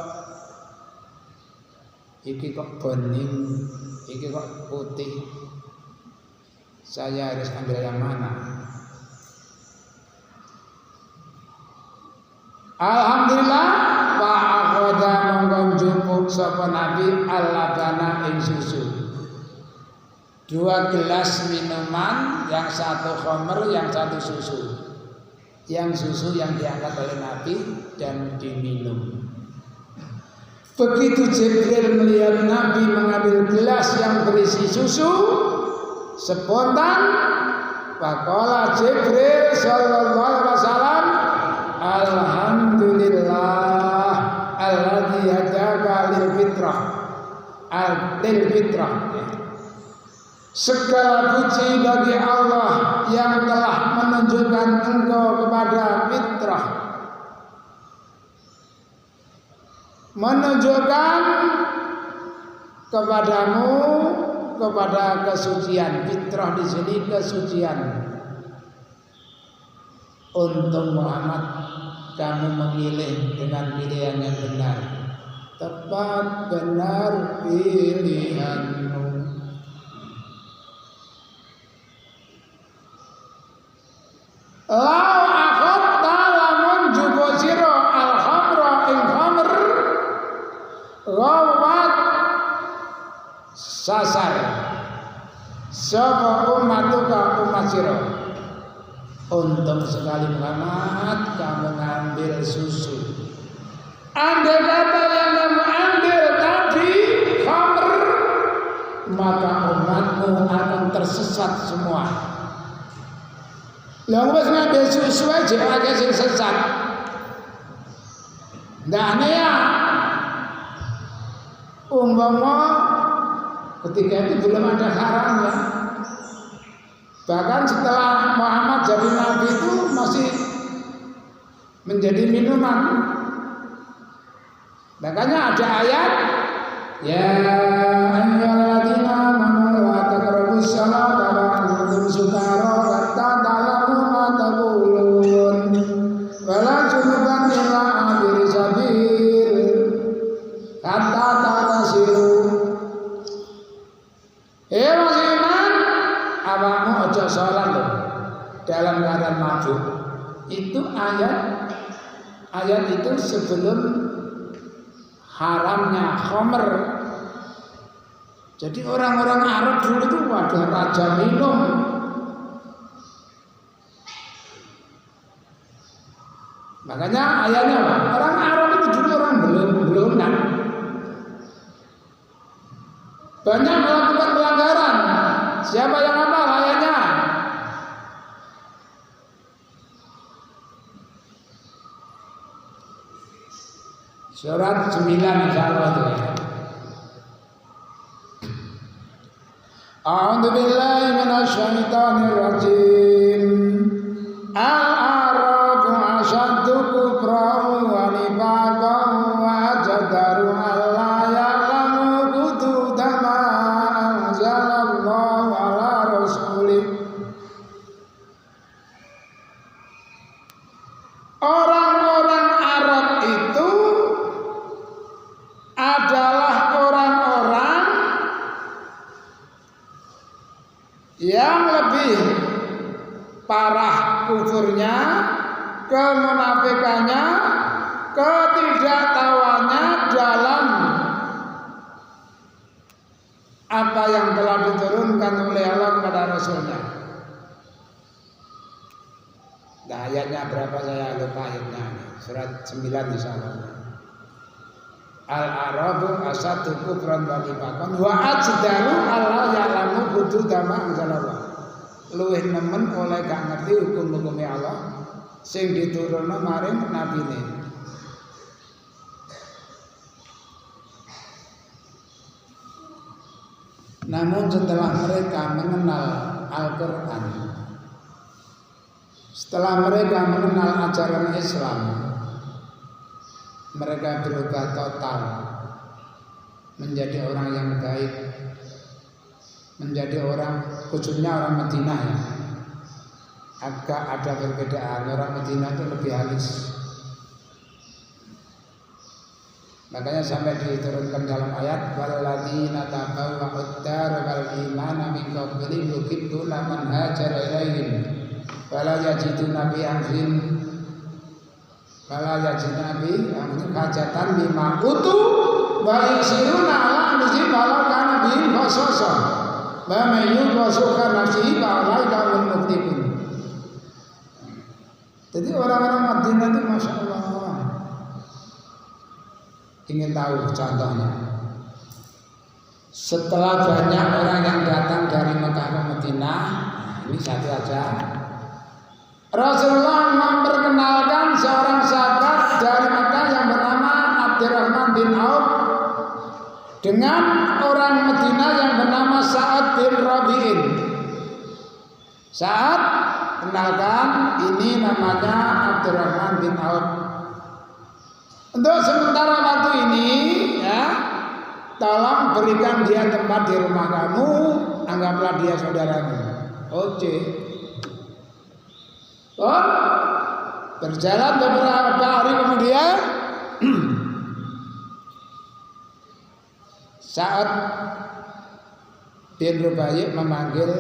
iki kok bening, iki kok putih. Saya harus ambil yang mana? Alhamdulillah wa akhadha monggo njupuk sapa Nabi al-labana ing susu. 2 gelas minuman, yang 1 khamr, yang 1 susu. Yang susu yang diangkat oleh Nabi dan diminum. Begitu Jibril melihat Nabi mengambil gelas yang berisi susu, spontan faqala Jibril sallallahu alaihi wasallam, alhamdulillah alladzi hadaka lil fitrah. Lil fitrah. Segala puji bagi Allah yang telah menunjukkan engkau kepada fitrah, menunjukkan kepadamu kepada kesucian. Fitrah di sini kesucian. Untung Muhammad kamu memilih dengan pilihan yang benar. Tepat benar pilihanmu. Lau akhadta lamun jugo siro al-khamra ing khamr rawat sasar sapa ummatuka umat siro. Untung sekali Muhammad kamu ngambil susu. Andai kata yang kamu ambil tadi khamr, maka umatmu akan tersesat semua. Lah wis ngambil susu aja akeh sing sesat. Ndane ya umpama ketika itu belum ada haramnya. Bahkan setelah Muhammad jadi nabi itu masih menjadi minuman. Makanya ada ayat ya ayyuhalladzina amanu la taqrabus salata wa antum sukara hatta ta'lamu ma taqulun wa la junuban illa abir sabil hatta ta'tasilu. Masih iman awakmu aja salat loh dalam keadaan mabuk. Itu ayat itu sebelum haramnya khamr. Jadi orang-orang Arab dulu itu wadah raja minum. Makanya ayatnya apa? Orang Arab itu dulu orang belunan. Banyak melakukan pelanggaran. Siapa yang hafal ayatnya? Surat 9 insyaallah itu ya. A'udzu billahi minasyaitonir rajim. Al-arabu asyaddu kufran wa nifaqan wa ajdaru alla ya'lamu hududama anzalallahu ala rasulih. Orang-orang Arab itu adalah orang-orang yang lebih parah kufurnya, kemunafikannya, ketidaktahuannya dalam apa yang telah diturunkan oleh Allah kepada Rasulnya. Nah, ayatnya berapa saya lupa ayatnya. Surat 9 insyaallah. Al-arabu asaddu kufran wa nifaqan wa ajdaru alla ya'lamu hududama anzalallah. Luwih nemen oleh gak ngerti hukum-hukume Allah sing diturunno maring nabine. Namun setelah mereka mengenal Al-Qur'an, setelah mereka mengenal ajaran Islam, mereka berubah total menjadi orang yang baik, menjadi orang, khususnya orang Madinah ya. Agak ada perbedaan, orang Madinah itu lebih halus. Makanya sampai diturunkan dalam ayat walladzina tabawwa'ud dar wal imana min qablihim yuhibbuna man hajara ilaihim wala yajiduna bi amrin wala yajiduna bi amrin hajatan bima utu wa yusiruna ala anfusihim walau kana bihim khasasah wa may yuqasuka nafsihi fa ulaika humul muflihun. Jadi orang-orang Madinah itu Masya Allah. Ingin tahu contohnya? Setelah banyak orang yang datang dari Mekah ke Madinah, ini satu aja. Rasulullah memperkenalkan seorang sahabat dari Mekah yang bernama Abdurrahman bin Auf dengan orang Madinah yang bernama Sa'ad bin Rabi'in. Sa'ad, kenalkan, ini namanya Abdurrahman bin Auf. Untuk sementara waktu ini, ya, tolong berikan dia tempat di rumah kamu, anggaplah dia saudaramu. Oke. Oh, Berjalan beberapa hari kemudian saat bin Rubai' memanggil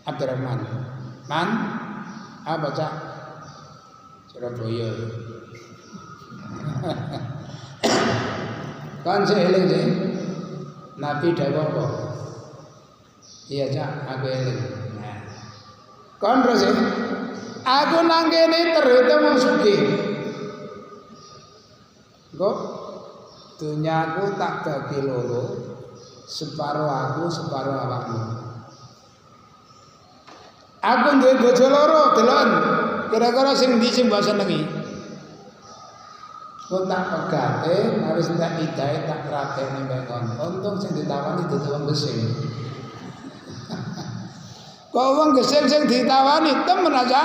Abdurrahman, "Man, apa cak?" Surabaya. Kan seeling sih, Nabi dawuh apa? Iya cak, aku eling. Nah, kon terus aku nang kene terhitung wong sugih. Kok dunyaku tak bagi loro, separuh aku, separuh awakmu. Aku duwe bojo loro, delon. Kira-kira sing ndi sing mbok senengi? Kok tak pegate, harus tak idahe tak rakene mbek kon. Untung sing ditawani dudu wong gesing. Kok wong gesing sing ditawani temen aja.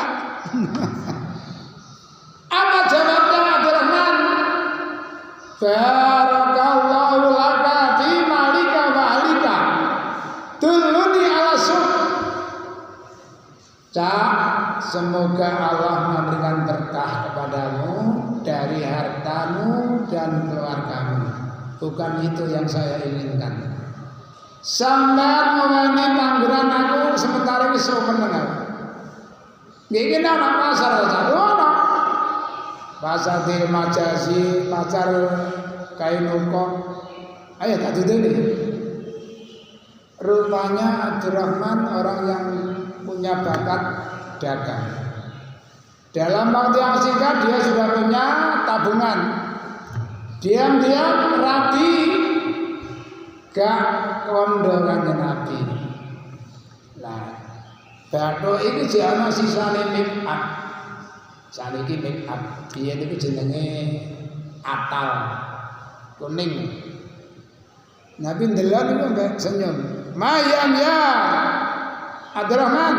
Apa jawabnya Abdurrahman? Barakallahu laka fi malika wa alika. Dulluni ala suq. Cak, semoga Allah memberikan berkah kepadamu dari hartamu dan keluargamu. Bukan itu yang saya inginkan. Sampai mengani panggilan aku sementara ini sopan aku. Gini anak pasar saja. Pasar di Majazi, pasar Kainukok. Ayo tak duduk nih. Rupanya Abdurrahman orang yang punya bakat dagang. Dalam waktu yang singkat dia sudah punya tabungan. Diam-diam rapi gak kondo kanjeng Nabi. Nah, bathuk iki jek ana sisane make up. Saniki make up. Biyen niku jenenge atal kuning. Nabi ndelok niku mbek senyum. Mayam ya Abdurrahman.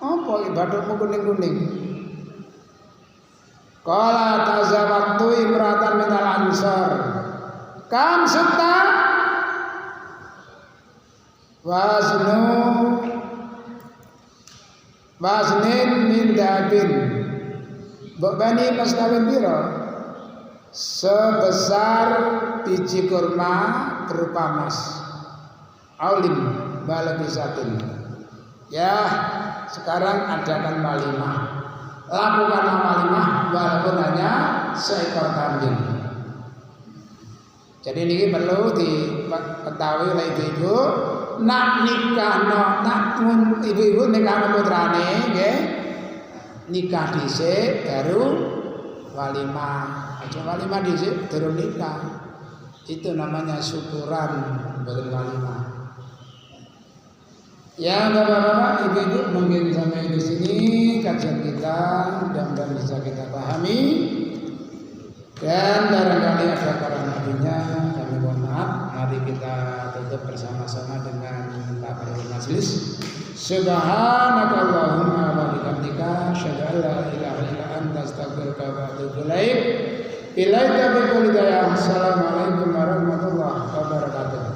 Apa bathukmu kuning-kuning? Qala tazawwatu imratan minal ansar. Kam sutta wasnin min dabin. Mbok bani mas kawin pira? Sebesar biji kurma berupa emas. Aulim balabisatin. Ya, sekarang adakan walimah. Lakukanlah walimah walaupun hanya seekor kambing. Jadi ini perlu diketahui oleh ibu-ibu. Nak nikah nak ibu-ibu nikah putrane, nggih. Nikah dhisik baru walimah. Aja walimah dhisik durung nikah. Itu namanya syukuran bukan walimah. Ya Bapak-bapak, Ibu-ibu, mungkin sampai di sini kajian kita, mudah-mudahan bisa kita pahami. Dan barangkali ada kurang lebihnya, kami mohon maaf. Mari kita tutup bersama-sama dengan takbiratul majelis. Subhanakallahumma wa bihamdika, asyhadu an la ilaha illa anta, astaghfiruka wa atubu ilaik. Ilaika biqul hidayah. Assalamualaikum warahmatullahi wabarakatuh.